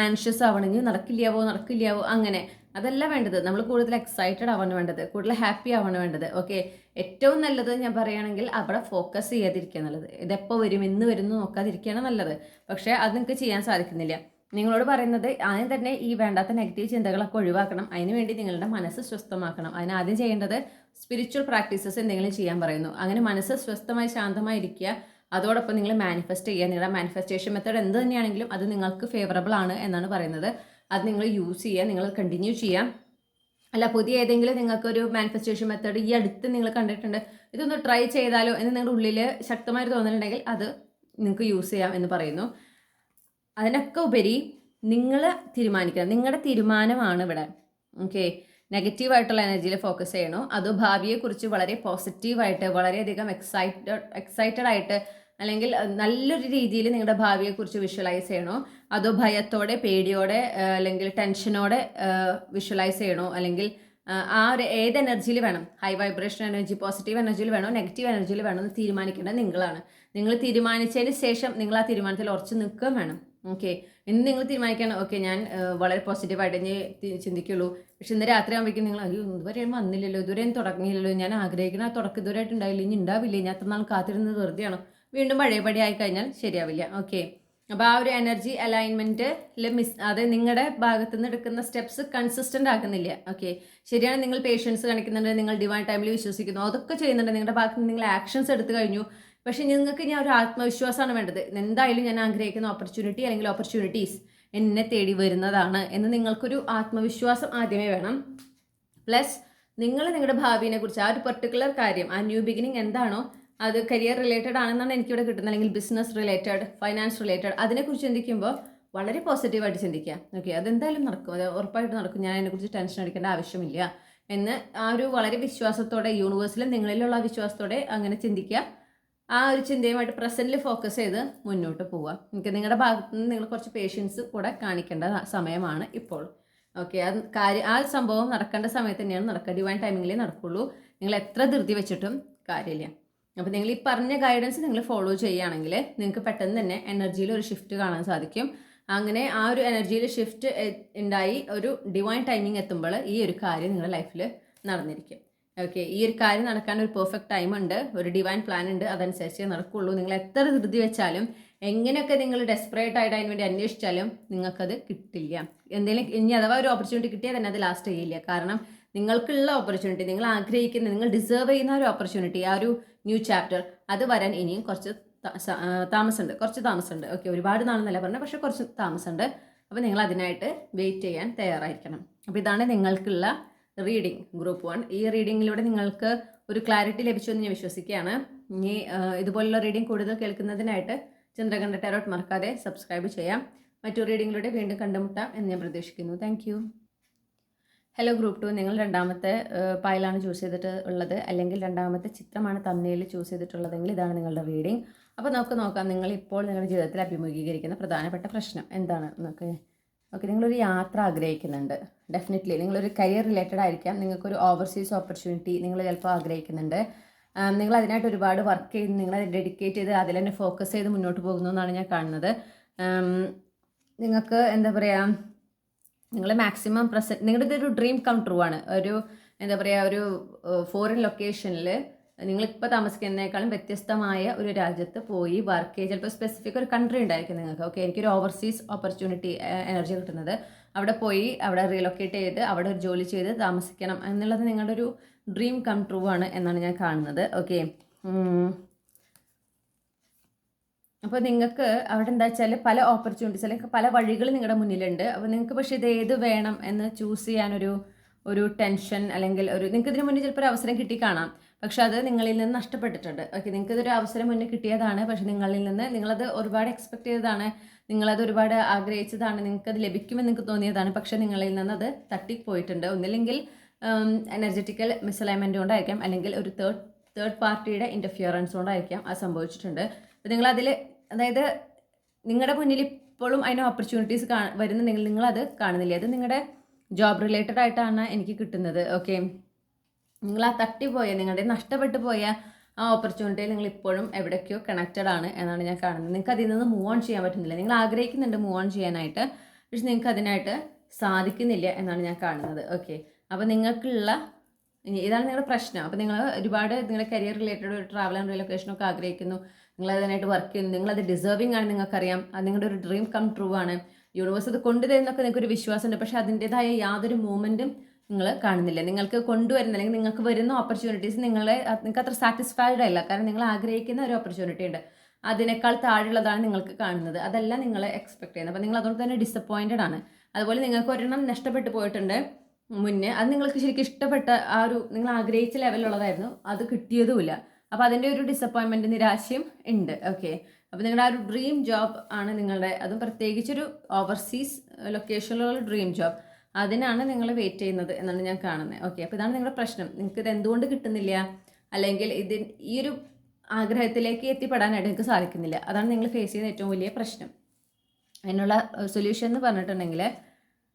ആൻഷ്യസ് ആവണമെങ്കിൽ നടക്കില്ലാവോ അങ്ങനെ. അതല്ല വേണ്ടത്. നമ്മൾ കൂടുതൽ എക്സൈറ്റഡ് ആവാണ് വേണ്ടത്, കൂടുതൽ ഹാപ്പി ആവാണ് വേണ്ടത്. ഓക്കെ, ഏറ്റവും നല്ലത് ഞാൻ പറയുകയാണെങ്കിൽ അവിടെ ഫോക്കസ് ചെയ്യാതിരിക്കുക നല്ലത്. ഇതെപ്പോൾ വരും, എന്ന് വരുന്നു നോക്കാതിരിക്കുകയാണ് നല്ലത്. പക്ഷേ അത് നിങ്ങൾക്ക് ചെയ്യാൻ സാധിക്കുന്നില്ല. നിങ്ങളോട് പറയുന്നത് ആദ്യം തന്നെ ഈ വേണ്ടാത്ത നെഗറ്റീവ് ചിന്തകളൊക്കെ ഒഴിവാക്കണം. അതിനുവേണ്ടി നിങ്ങളുടെ മനസ്സ് സ്വസ്ഥമാക്കണം. അതിനാദ്യം ചെയ്യേണ്ടത് സ്പിരിച്വൽ പ്രാക്ടീസസ് എന്തെങ്കിലും ചെയ്യാൻ പറയുന്നു. അങ്ങനെ മനസ്സ് സ്വസ്ഥമായി ശാന്തമായി ഇരിക്കുക. അതോടൊപ്പം നിങ്ങൾ മാനിഫെസ്റ്റ് ചെയ്യുക. നിങ്ങളുടെ മാനിഫെസ്റ്റേഷൻ മെത്തേഡ് എന്ത് തന്നെയാണെങ്കിലും അത് നിങ്ങൾക്ക് ഫേവറബിൾ ആണ് എന്നാണ് പറയുന്നത്. അത് നിങ്ങൾ യൂസ് ചെയ്യുക, നിങ്ങൾ കണ്ടിന്യൂ ചെയ്യാം. അല്ല, പുതിയ ഏതെങ്കിലും നിങ്ങൾക്കൊരു മാനിഫെസ്റ്റേഷൻ മെത്തേഡ് ഈ അടുത്ത് നിങ്ങൾ കണ്ടിട്ടുണ്ട്, ഇതൊന്ന് ട്രൈ ചെയ്താലോ എന്ന് നിങ്ങളുടെ ഉള്ളിൽ ശക്തമായിട്ട് തോന്നുന്നുണ്ടെങ്കിൽ അത് നിങ്ങൾക്ക് യൂസ് ചെയ്യാം എന്ന് പറയുന്നു. അതിനൊക്കെ ഉപരി നിങ്ങൾ തീരുമാനിക്കണം. നിങ്ങളുടെ തീരുമാനമാണ് ഇവിടെ. ഓക്കെ, നെഗറ്റീവായിട്ടുള്ള എനർജിയിൽ ഫോക്കസ് ചെയ്യണോ, അതോ ഭാവിയെക്കുറിച്ച് വളരെ പോസിറ്റീവായിട്ട്, വളരെയധികം എക്സൈറ്റഡ് ആയിട്ട്, അല്ലെങ്കിൽ നല്ലൊരു രീതിയിൽ നിങ്ങളുടെ ഭാവിയെക്കുറിച്ച് വിഷ്വലൈസ് ചെയ്യണോ, അതോ ഭയത്തോടെ, പേടിയോടെ, അല്ലെങ്കിൽ ടെൻഷനോടെ വിഷ്വലൈസ് ചെയ്യണോ, അല്ലെങ്കിൽ ആ ഒരു ഏത് എനർജിയിൽ വേണം, ഹൈ വൈബ്രേഷൻ എനർജി, പോസിറ്റീവ് എനർജിയിൽ വേണോ, നെഗറ്റീവ് എനർജിയിൽ വേണോ എന്ന് തീരുമാനിക്കേണ്ടത് നിങ്ങളാണ്. നിങ്ങൾ തീരുമാനിച്ചതിന് ശേഷം നിങ്ങൾ ആ തീരുമാനത്തിൽ ഉറച്ചു നിൽക്കുകയും വേണം. ഓക്കെ, ഇന്ന് നിങ്ങൾ തീരുമാനിക്കണം, ഓക്കെ ഞാൻ വളരെ പോസിറ്റീവായിട്ട് ഇനി ചിന്തിക്കുള്ളൂ. പക്ഷെ ഇന്ന് രാത്രി ആകുമ്പോഴേക്കും നിങ്ങൾ അയ്യോ ഇതുവരെയും വന്നില്ലല്ലോ, ഇതുവരെയും തുടങ്ങിയില്ലല്ലോ, ഞാൻ ആഗ്രഹിക്കുന്ന ആ തുടക്കം ഇതുവരെയായിട്ട് ഉണ്ടായില്ല, ഇനി ഉണ്ടാവില്ലേ, ഞാൻ അത്ര നാൾ കാത്തിരുന്നത് വെറുതെയാണോ, വീണ്ടും പഴയപടി ആയിക്കഴിഞ്ഞാൽ ശരിയാവില്ല. ഓക്കെ, അപ്പോൾ ആ ഒരു എനർജി അലൈൻമെൻറ്റിൽ അത് നിങ്ങളുടെ ഭാഗത്തു നിന്ന് എടുക്കുന്ന സ്റ്റെപ്സ് കൺസിസ്റ്റൻ്റ് ആക്കുന്നില്ല. ഓക്കെ, ശരിയാണ്, നിങ്ങൾ പേഷ്യൻസ് കാണിക്കുന്നുണ്ട്, നിങ്ങൾ ഡിവൈൻ ടൈമിൽ വിശ്വസിക്കുന്നു, അതൊക്കെ ചെയ്യുന്നുണ്ട്, നിങ്ങളുടെ ഭാഗത്ത് നിന്ന് നിങ്ങൾ ആക്ഷൻസ് എടുത്തു കഴിഞ്ഞു. പക്ഷേ നിങ്ങൾക്ക് ഞാൻ ഒരു ആത്മവിശ്വാസമാണ് വേണ്ടത്. എന്തായാലും ഞാൻ ആഗ്രഹിക്കുന്ന ഓപ്പർച്യൂണിറ്റി അല്ലെങ്കിൽ ഓപ്പർച്യൂണിറ്റീസ് എന്നെ തേടി വരുന്നതാണ് എന്ന് നിങ്ങൾക്കൊരു ആത്മവിശ്വാസം ആദ്യമേ വേണം. പ്ലസ് നിങ്ങൾ നിങ്ങളുടെ ഭാവിയെ കുറിച്ച് ആ ഒരു പെർട്ടിക്കുലർ കാര്യം, ആ ന്യൂ ബിഗിനിങ് എന്താണോ അത് കരിയർ റിലേറ്റഡ് ആണെന്നാണ് എനിക്കിവിടെ കിട്ടുന്നത്, അല്ലെങ്കിൽ ബിസിനസ് റിലേറ്റഡ്, ഫൈനാൻസ് റിലേറ്റഡ്, അതിനെക്കുറിച്ച് ചിന്തിക്കുമ്പോൾ വളരെ പോസിറ്റീവായിട്ട് ചിന്തിക്കുക. ഓക്കെ, അതെന്തായാലും നടക്കും, അത് ഉറപ്പായിട്ട് നടക്കും, ഞാൻ അതിനെക്കുറിച്ച് ടെൻഷൻ അടിക്കേണ്ട ആവശ്യമില്ല എന്ന് ആ ഒരു വളരെ വിശ്വാസത്തോടെ, യൂണിവേഴ്സിലും നിങ്ങളിലുള്ള വിശ്വാസത്തോടെ അങ്ങനെ ചിന്തിക്കുക. ആ ഒരു ചിന്തയുമായിട്ട് പ്രസൻറ്റിൽ ഫോക്കസ് ചെയ്ത് മുന്നോട്ട് പോവുക. എനിക്ക് നിങ്ങളുടെ ഭാഗത്തു നിന്ന് നിങ്ങൾ കുറച്ച് പേഷ്യൻസ് കൂടെ കാണിക്കേണ്ട സമയമാണ് ഇപ്പോൾ. ഓക്കെ, ആ സംഭവം നടക്കേണ്ട സമയത്ത് തന്നെയാണ് നടക്കുക, ഡിവൈൻ ടൈമിങ്ങിലേ നടക്കുള്ളൂ. നിങ്ങൾ എത്ര ധൃതി വെച്ചിട്ടും കാര്യമില്ല. അപ്പോൾ നിങ്ങൾ ഈ പറഞ്ഞ ഗൈഡൻസ് നിങ്ങൾ ഫോളോ ചെയ്യുകയാണെങ്കിൽ നിങ്ങൾക്ക് പെട്ടെന്ന് തന്നെ എനർജിയിൽ ഒരു ഷിഫ്റ്റ് കാണാൻ സാധിക്കും. അങ്ങനെ ആ ഒരു എനർജിയിൽ ഷിഫ്റ്റ് ഉണ്ടായി ഒരു ഡിവൈൻ ടൈമിംഗ് എത്തുമ്പോൾ ഈ ഒരു കാര്യം നിങ്ങളുടെ ലൈഫിൽ നടന്നിരിക്കും. ഓക്കെ, ഈ ഒരു കാര്യം നടക്കാൻ ഒരു പെർഫെക്റ്റ് ടൈം ഉണ്ട്, ഒരു ഡിവൈൻ പ്ലാൻ ഉണ്ട്, അതനുസരിച്ചേ നടക്കുള്ളൂ. നിങ്ങൾ എത്ര ധൃതി വെച്ചാലും, എങ്ങനെയൊക്കെ നിങ്ങൾ ഡെസ്പറേറ്റ് ആയിട്ട് അതിന് വേണ്ടി അന്വേഷിച്ചാലും നിങ്ങൾക്കത് കിട്ടില്ല. എന്തെങ്കിലും ഇനി അഥവാ ഒരു ഓപ്പർച്യൂണിറ്റി കിട്ടിയാൽ തന്നെ അത് ലാസ്റ്റ് ചെയ്യില്ല. കാരണം നിങ്ങൾക്കുള്ള ഓപ്പർച്യൂണിറ്റി, നിങ്ങൾ ആഗ്രഹിക്കുന്ന, നിങ്ങൾ ഡിസേർവ് ചെയ്യുന്ന ഒരു ഓപ്പർച്യൂണിറ്റി, ആ ഒരു ന്യൂ ചാപ്റ്റർ, അത് വരാൻ ഇനിയും കുറച്ച് താമസമുണ്ട്. ഓക്കെ, ഒരുപാട് നാളെന്നല്ല പറഞ്ഞത്, പക്ഷേ കുറച്ച് താമസമുണ്ട്. അപ്പോൾ നിങ്ങൾ അതിനായിട്ട് വെയിറ്റ് ചെയ്യാൻ തയ്യാറായിരിക്കണം. അപ്പോൾ ഇതാണ് നിങ്ങൾക്കുള്ള റീഡിംഗ് ഗ്രൂപ്പ് 1. ഈ റീഡിങ്ങിലൂടെ നിങ്ങൾക്ക് ഒരു ക്ലാരിറ്റി ലഭിച്ചു എന്ന് ഞാൻ വിശ്വസിക്കുകയാണ്. ഇനി ഇതുപോലുള്ള റീഡിംഗ് കൂടുതൽ കേൾക്കുന്നതിനായിട്ട് ചന്ദ്രകണ്ഠ ടാരോട്ട് മറക്കാതെ സബ്സ്ക്രൈബ് ചെയ്യാം. മറ്റു റീഡിങ്ങിലൂടെ വീണ്ടും കണ്ടുമുട്ടാം എന്ന് ഞാൻ പ്രതീക്ഷിക്കുന്നു. Thank you. ഹലോ ഗ്രൂപ്പ് 2, നിങ്ങൾ രണ്ടാമത്തെ പായലാണ് ചൂസ് ചെയ്തിട്ട് ഉള്ളത്, അല്ലെങ്കിൽ രണ്ടാമത്തെ ചിത്രമാണ് തമ്മിൽ ചൂസ് ചെയ്തിട്ടുള്ളതെങ്കിൽ ഇതാണ് നിങ്ങളുടെ റീഡിംഗ്. അപ്പോൾ നമുക്ക് നോക്കാം നിങ്ങൾ ഇപ്പോൾ നിങ്ങളുടെ ജീവിതത്തിൽ അഭിമുഖീകരിക്കുന്ന പ്രധാനപ്പെട്ട പ്രശ്നം എന്താണ് എന്നൊക്കെ. ഓക്കെ, നിങ്ങളൊരു യാത്ര ആഗ്രഹിക്കുന്നുണ്ട്. ഡെഫിനറ്റ്ലി നിങ്ങളൊരു കരിയർ റിലേറ്റഡ് ആയിരിക്കാം. നിങ്ങൾക്കൊരു ഓവർസീസ് ഓപ്പർച്യൂണിറ്റി നിങ്ങൾ ചിലപ്പോൾ ആഗ്രഹിക്കുന്നുണ്ട്. നിങ്ങൾ അതിനായിട്ട് ഒരുപാട് വർക്ക് ചെയ്ത് നിങ്ങളത് ഡെഡിക്കേറ്റ് ചെയ്ത് അതിൽ തന്നെ ഫോക്കസ് ചെയ്ത് മുന്നോട്ട് പോകുന്നു എന്നാണ് ഞാൻ കാണുന്നത്. നിങ്ങൾക്ക് എന്താ പറയുക, നിങ്ങൾ മാക്സിമം നിങ്ങളുടെ ഇതൊരു ഡ്രീം കം ട്രൂ ആണ്. ഒരു എന്താ പറയുക, ഒരു ഫോറിൻ ലൊക്കേഷനിൽ നിങ്ങളിപ്പോൾ താമസിക്കുന്നതിനേക്കാളും വ്യത്യസ്തമായ ഒരു രാജ്യത്ത് പോയി വർക്ക് ചെയ്ത് ചിലപ്പോൾ സ്പെസിഫിക് ഒരു കൺട്രി ഉണ്ടായിരിക്കും നിങ്ങൾക്ക്. ഓക്കെ, എനിക്കൊരു ഓവർസീസ് ഓപ്പർച്യൂണിറ്റി എനർജി കിട്ടുന്നത്, അവിടെ പോയി അവിടെ റീലൊക്കേറ്റ് ചെയ്ത് അവിടെ ഒരു ജോലി ചെയ്ത് താമസിക്കണം എന്നുള്ളത് നിങ്ങളുടെ ഒരു ഡ്രീം കം ട്രൂ ആണ് എന്നാണ് ഞാൻ കാണുന്നത്. ഓക്കെ, അപ്പോൾ നിങ്ങൾക്ക് അവിടെ എന്താ വെച്ചാൽ പല ഓപ്പർച്യൂണിറ്റീസ് അല്ലെങ്കിൽ പല വഴികൾ നിങ്ങളുടെ മുന്നിലുണ്ട്. അപ്പോൾ നിങ്ങൾക്ക് പക്ഷേ ഇത് ഏത് വേണം എന്ന് ചൂസ് ചെയ്യാനൊരു ടെൻഷൻ, അല്ലെങ്കിൽ നിങ്ങൾക്ക് ഇതിന് മുന്നേ ചിലപ്പോൾ ഒരു അവസരം കിട്ടി കാണാം, പക്ഷെ അത് നിങ്ങളിൽ നിന്ന് നഷ്ടപ്പെട്ടിട്ടുണ്ട്. ഓക്കെ, നിങ്ങൾക്ക് ഇതൊരു അവസരം മുന്നേ കിട്ടിയതാണ്, പക്ഷെ നിങ്ങളിൽ നിന്ന് നിങ്ങളത് ഒരുപാട് എക്സ്പെക്ട് ചെയ്തതാണ്, നിങ്ങളത് ഒരുപാട് ആഗ്രഹിച്ചതാണ്, നിങ്ങൾക്കത് ലഭിക്കുമെന്ന് നിങ്ങൾക്ക് തോന്നിയതാണ്, പക്ഷെ നിങ്ങളിൽ നിന്ന് അത് തട്ടിപ്പോയിട്ടുണ്ട്. ഒന്നില്ലെങ്കിൽ എനർജറ്റിക്കൽ മിസ്അലൈൻമെൻറ്റ് കൊണ്ടായിരിക്കാം, അല്ലെങ്കിൽ ഒരു തേർഡ് പാർട്ടിയുടെ ഇൻ്റർഫിയറൻസ് കൊണ്ടായിരിക്കാം അത് സംഭവിച്ചിട്ടുണ്ട്. അപ്പോൾ നിങ്ങളതിൽ, അതായത് നിങ്ങളുടെ മുന്നിൽ ഇപ്പോഴും അതിന് ഓപ്പർച്യൂണിറ്റീസ് വരുന്നുണ്ടെങ്കിൽ നിങ്ങളത് കാണുന്നില്ല. അത് നിങ്ങളുടെ ജോബ് റിലേറ്റഡ് ആയിട്ടാണ് എനിക്ക് കിട്ടുന്നത്. ഓക്കെ, നിങ്ങൾ ആ തട്ടിപ്പോയ, നിങ്ങളുടെ നഷ്ടപ്പെട്ടു പോയ ആ ഓപ്പർച്യൂണിറ്റിയിൽ നിങ്ങൾ ഇപ്പോഴും എവിടേക്കോ കണക്റ്റഡ് ആണ് എന്നാണ് ഞാൻ കാണുന്നത്. നിങ്ങൾക്ക് അതിൽ നിന്ന് മൂവ് ഓൺ ചെയ്യാൻ പറ്റുന്നില്ല. നിങ്ങൾ ആഗ്രഹിക്കുന്നുണ്ട് മൂവ് ഓൺ ചെയ്യാനായിട്ട്, പക്ഷെ നിങ്ങൾക്ക് അതിനായിട്ട് സാധിക്കുന്നില്ല എന്നാണ് ഞാൻ കാണുന്നത്. ഓക്കെ, അപ്പോൾ നിങ്ങൾക്കുള്ള ഇതാണ് നിങ്ങളുടെ പ്രശ്നം. അപ്പോൾ നിങ്ങൾ ഒരുപാട് നിങ്ങളുടെ കരിയർ റിലേറ്റഡ് ഒരു ട്രാവൽ ആൻഡ് റിലൊക്കേഷനൊക്കെ ആഗ്രഹിക്കുന്നു, നിങ്ങൾ അതിനായിട്ട് വർക്ക് ചെയ്യുന്നു, നിങ്ങളത് ഡിസേർവിംഗ് ആണ്, നിങ്ങൾക്കറിയാം അത് നിങ്ങളുടെ ഒരു ഡ്രീം കം ട്രൂ ആണ്, യൂണിവേഴ്സ് അത് കൊണ്ടുതരുന്നൊക്കെ നിങ്ങൾക്കൊരു വിശ്വാസമുണ്ട്, പക്ഷേ അതിൻ്റെതായ യാതൊരു മൂവ്മെൻറ്റും നിങ്ങൾ കാണുന്നില്ല. നിങ്ങൾക്ക് കൊണ്ടുവരുന്ന അല്ലെങ്കിൽ നിങ്ങൾക്ക് വരുന്ന ഓപ്പർച്യൂണിറ്റീസ് നിങ്ങൾക്ക് അത്ര സാറ്റിസ്ഫൈഡ് അല്ല, കാരണം നിങ്ങൾ ആഗ്രഹിക്കുന്ന ഒരു ഓപ്പർച്യൂണിറ്റി ഉണ്ട്, അതിനേക്കാൾ താഴെയുള്ളതാണ് നിങ്ങൾക്ക് കാണുന്നത്, അതല്ല നിങ്ങൾ എക്സ്പെക്ട് ചെയ്യുന്നത്. അപ്പോൾ നിങ്ങൾ അതുകൊണ്ട് തന്നെ ഡിസപ്പോയിൻറ്റഡ് ആണ്. അതുപോലെ നിങ്ങൾക്ക് ഒരെണ്ണം നഷ്ടപ്പെട്ടു പോയിട്ടുണ്ട് മുന്നേ, അത് നിങ്ങൾക്ക് ശരിക്കും ഇഷ്ടപ്പെട്ട ആ ഒരു നിങ്ങൾ ആഗ്രഹിച്ച ലെവലുള്ളതായിരുന്നു, അത് കിട്ടിയതുമില്ല. അപ്പോൾ അതിൻ്റെ ഒരു ഡിസപ്പോയിൻമെൻറ്റ്, നിരാശയും ഉണ്ട്. ഓക്കെ, അപ്പോൾ നിങ്ങളുടെ ആ ഒരു ഡ്രീം ജോബ് ആണ് നിങ്ങളുടെ, അതും പ്രത്യേകിച്ചൊരു ഓവർസീസ് ലൊക്കേഷനിലുള്ള ഡ്രീം ജോബ്, അതിനാണ് നിങ്ങൾ വെയിറ്റ് ചെയ്യുന്നത് എന്നാണ് ഞാൻ കാണുന്നത്. ഓക്കെ, അപ്പോൾ ഇതാണ് നിങ്ങളുടെ പ്രശ്നം. നിങ്ങൾക്ക് ഇത് എന്തുകൊണ്ട് കിട്ടുന്നില്ല, അല്ലെങ്കിൽ ഈ ഒരു ആഗ്രഹത്തിലേക്ക് എത്തിപ്പെടാനായിട്ട് നിങ്ങൾക്ക് സാധിക്കുന്നില്ല, അതാണ് നിങ്ങൾ ഫേസ് ചെയ്യുന്ന ഏറ്റവും വലിയ പ്രശ്നം. അതിനുള്ള സൊല്യൂഷൻ എന്ന് പറഞ്ഞിട്ടുണ്ടെങ്കിൽ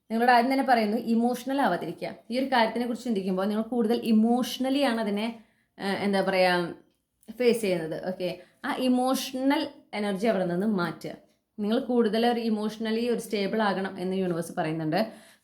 നിങ്ങളോട് ആദ്യം തന്നെ പറയുന്നു, ഇമോഷണൽ ആവാതിരിക്കുക. ഈ ഒരു കാര്യത്തിനെ കുറിച്ച് ചിന്തിക്കുമ്പോൾ നിങ്ങൾ കൂടുതൽ ഇമോഷണലി ആണ് അതിനെ എന്താ പറയുക ഫേസ് ചെയ്യുന്നത്. ഓക്കെ, ആ ഇമോഷണൽ എനർജി അവിടെ നിന്ന് മാറ്റുക. നിങ്ങൾ കൂടുതൽ ഒരു ഇമോഷണലി ഒരു സ്റ്റേബിൾ ആകണം എന്ന് യൂണിവേഴ്സ് പറയുന്നുണ്ട്.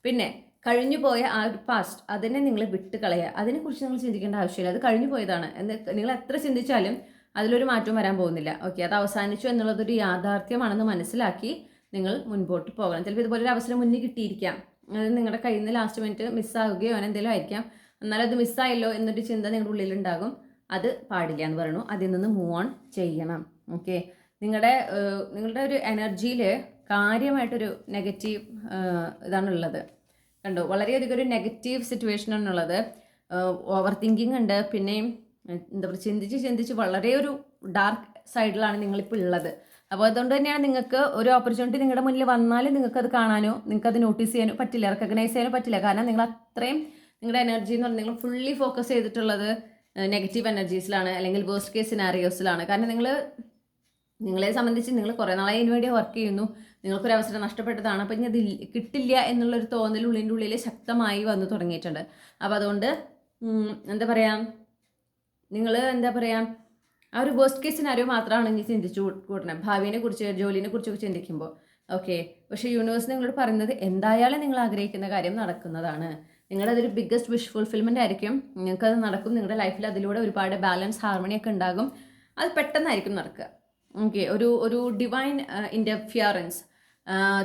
പിന്നെ കഴിഞ്ഞു പോയ ആ ഒരു പാസ്റ്റ്, അതിനെ നിങ്ങൾ വിട്ട് കളയുക. അതിനെക്കുറിച്ച് നിങ്ങൾ ചിന്തിക്കേണ്ട ആവശ്യമില്ല, അത് കഴിഞ്ഞു പോയതാണ് എന്ന് നിങ്ങൾ എത്ര ചിന്തിച്ചാലും അതിലൊരു മാറ്റം വരാൻ പോകുന്നില്ല. ഓക്കെ, അത് അവസാനിച്ചു എന്നുള്ളതൊരു യാഥാർത്ഥ്യമാണെന്ന് മനസ്സിലാക്കി നിങ്ങൾ മുൻപോട്ട് പോകണം. ചിലപ്പോൾ ഇതുപോലൊരു അവസരം മുന്നിൽ കിട്ടിയിരിക്കാം, അത് നിങ്ങളുടെ കയ്യിൽ നിന്ന് ലാസ്റ്റ് മിനിറ്റ് മിസ്സാവുകയോ അങ്ങനെ എന്തെങ്കിലും ആയിരിക്കാം, എന്നാലും അത് മിസ്സായല്ലോ എന്നൊരു ചിന്ത നിങ്ങളുടെ ഉള്ളിലുണ്ടാകും. അത് പാടില്ല എന്ന് പറയുന്നു. അതിൽ നിന്ന് മൂവ് ഓൺ ചെയ്യണം. ഓക്കെ, നിങ്ങളുടെ ഒരു എനർജിയിൽ കാര്യമായിട്ടൊരു നെഗറ്റീവ് ഇതാണുള്ളത്. കണ്ടോ, വളരെയധികം ഒരു നെഗറ്റീവ് സിറ്റുവേഷൻ ആണുള്ളത്. ഓവർ തിങ്കിങ് ഉണ്ട്, പിന്നെയും എന്താ പറയുക, ചിന്തിച്ച് വളരെ ഒരു ഡാർക്ക് സൈഡിലാണ് നിങ്ങളിപ്പോൾ ഉള്ളത്. അപ്പോൾ അതുകൊണ്ട് തന്നെയാണ് നിങ്ങൾക്ക് ഒരു ഓപ്പർച്യൂണിറ്റി നിങ്ങളുടെ മുന്നിൽ വന്നാലും നിങ്ങൾക്കത് കാണാനോ നിങ്ങൾക്കത് നോട്ടീസ് ചെയ്യാനോ പറ്റില്ല, റെക്കഗ്നൈസ് ചെയ്യാനോ പറ്റില്ല. കാരണം നിങ്ങൾ അത്രയും നിങ്ങളുടെ എനർജി എന്ന് പറഞ്ഞാൽ നിങ്ങൾ ഫുള്ളി ഫോക്കസ് ചെയ്തിട്ടുള്ളത് നെഗറ്റീവ് എനർജീസിലാണ്, അല്ലെങ്കിൽ വേഴ്സ്റ്റ് കേസ് സിനാരിയോസിലാണ്. കാരണം നിങ്ങളെ സംബന്ധിച്ച് നിങ്ങൾ കുറേ നാളായി ഇതിന് വേണ്ടി വർക്ക് ചെയ്യുന്നു, നിങ്ങൾക്കൊരു അവസരം നഷ്ടപ്പെട്ടതാണ്, അപ്പം ഇനി അത് കിട്ടില്ല എന്നുള്ളൊരു തോന്നൽ ഉള്ളിൽ ശക്തമായി വന്നു തുടങ്ങിയിട്ടുണ്ട്. അപ്പോൾ അതുകൊണ്ട് എന്താ പറയുക, നിങ്ങൾ എന്താ പറയുക, ആ ഒരു വേഴ്സ്റ്റ് കേസ് സിനാരിയോ മാത്രമാണ് ഇനി ചിന്തിച്ചു കൂട്ടണം, ഭാവിയെ കുറിച്ച് ജോലിനെ കുറിച്ചൊക്കെ ചിന്തിക്കുമ്പോൾ. ഓക്കെ, പക്ഷേ യൂണിവേഴ്സ് നിങ്ങളോട് പറയുന്നത് എന്തായാലും നിങ്ങൾ ആഗ്രഹിക്കുന്ന കാര്യം നടക്കുന്നതാണ്. നിങ്ങളതൊരു ബിഗ്ഗസ്റ്റ് വിഷ് ഫുൾഫിൽമെൻ്റ് ആയിരിക്കും, നിങ്ങൾക്കത് നടക്കും. നിങ്ങളുടെ ലൈഫിൽ അതിലൂടെ ഒരുപാട് ബാലൻസ് ഹാർമണിയൊക്കെ ഉണ്ടാകും, അത് പെട്ടെന്നായിരിക്കും നടക്കുക. ഓക്കെ, ഒരു ഡിവൈൻ ഇൻ്റർഫിയറൻസ്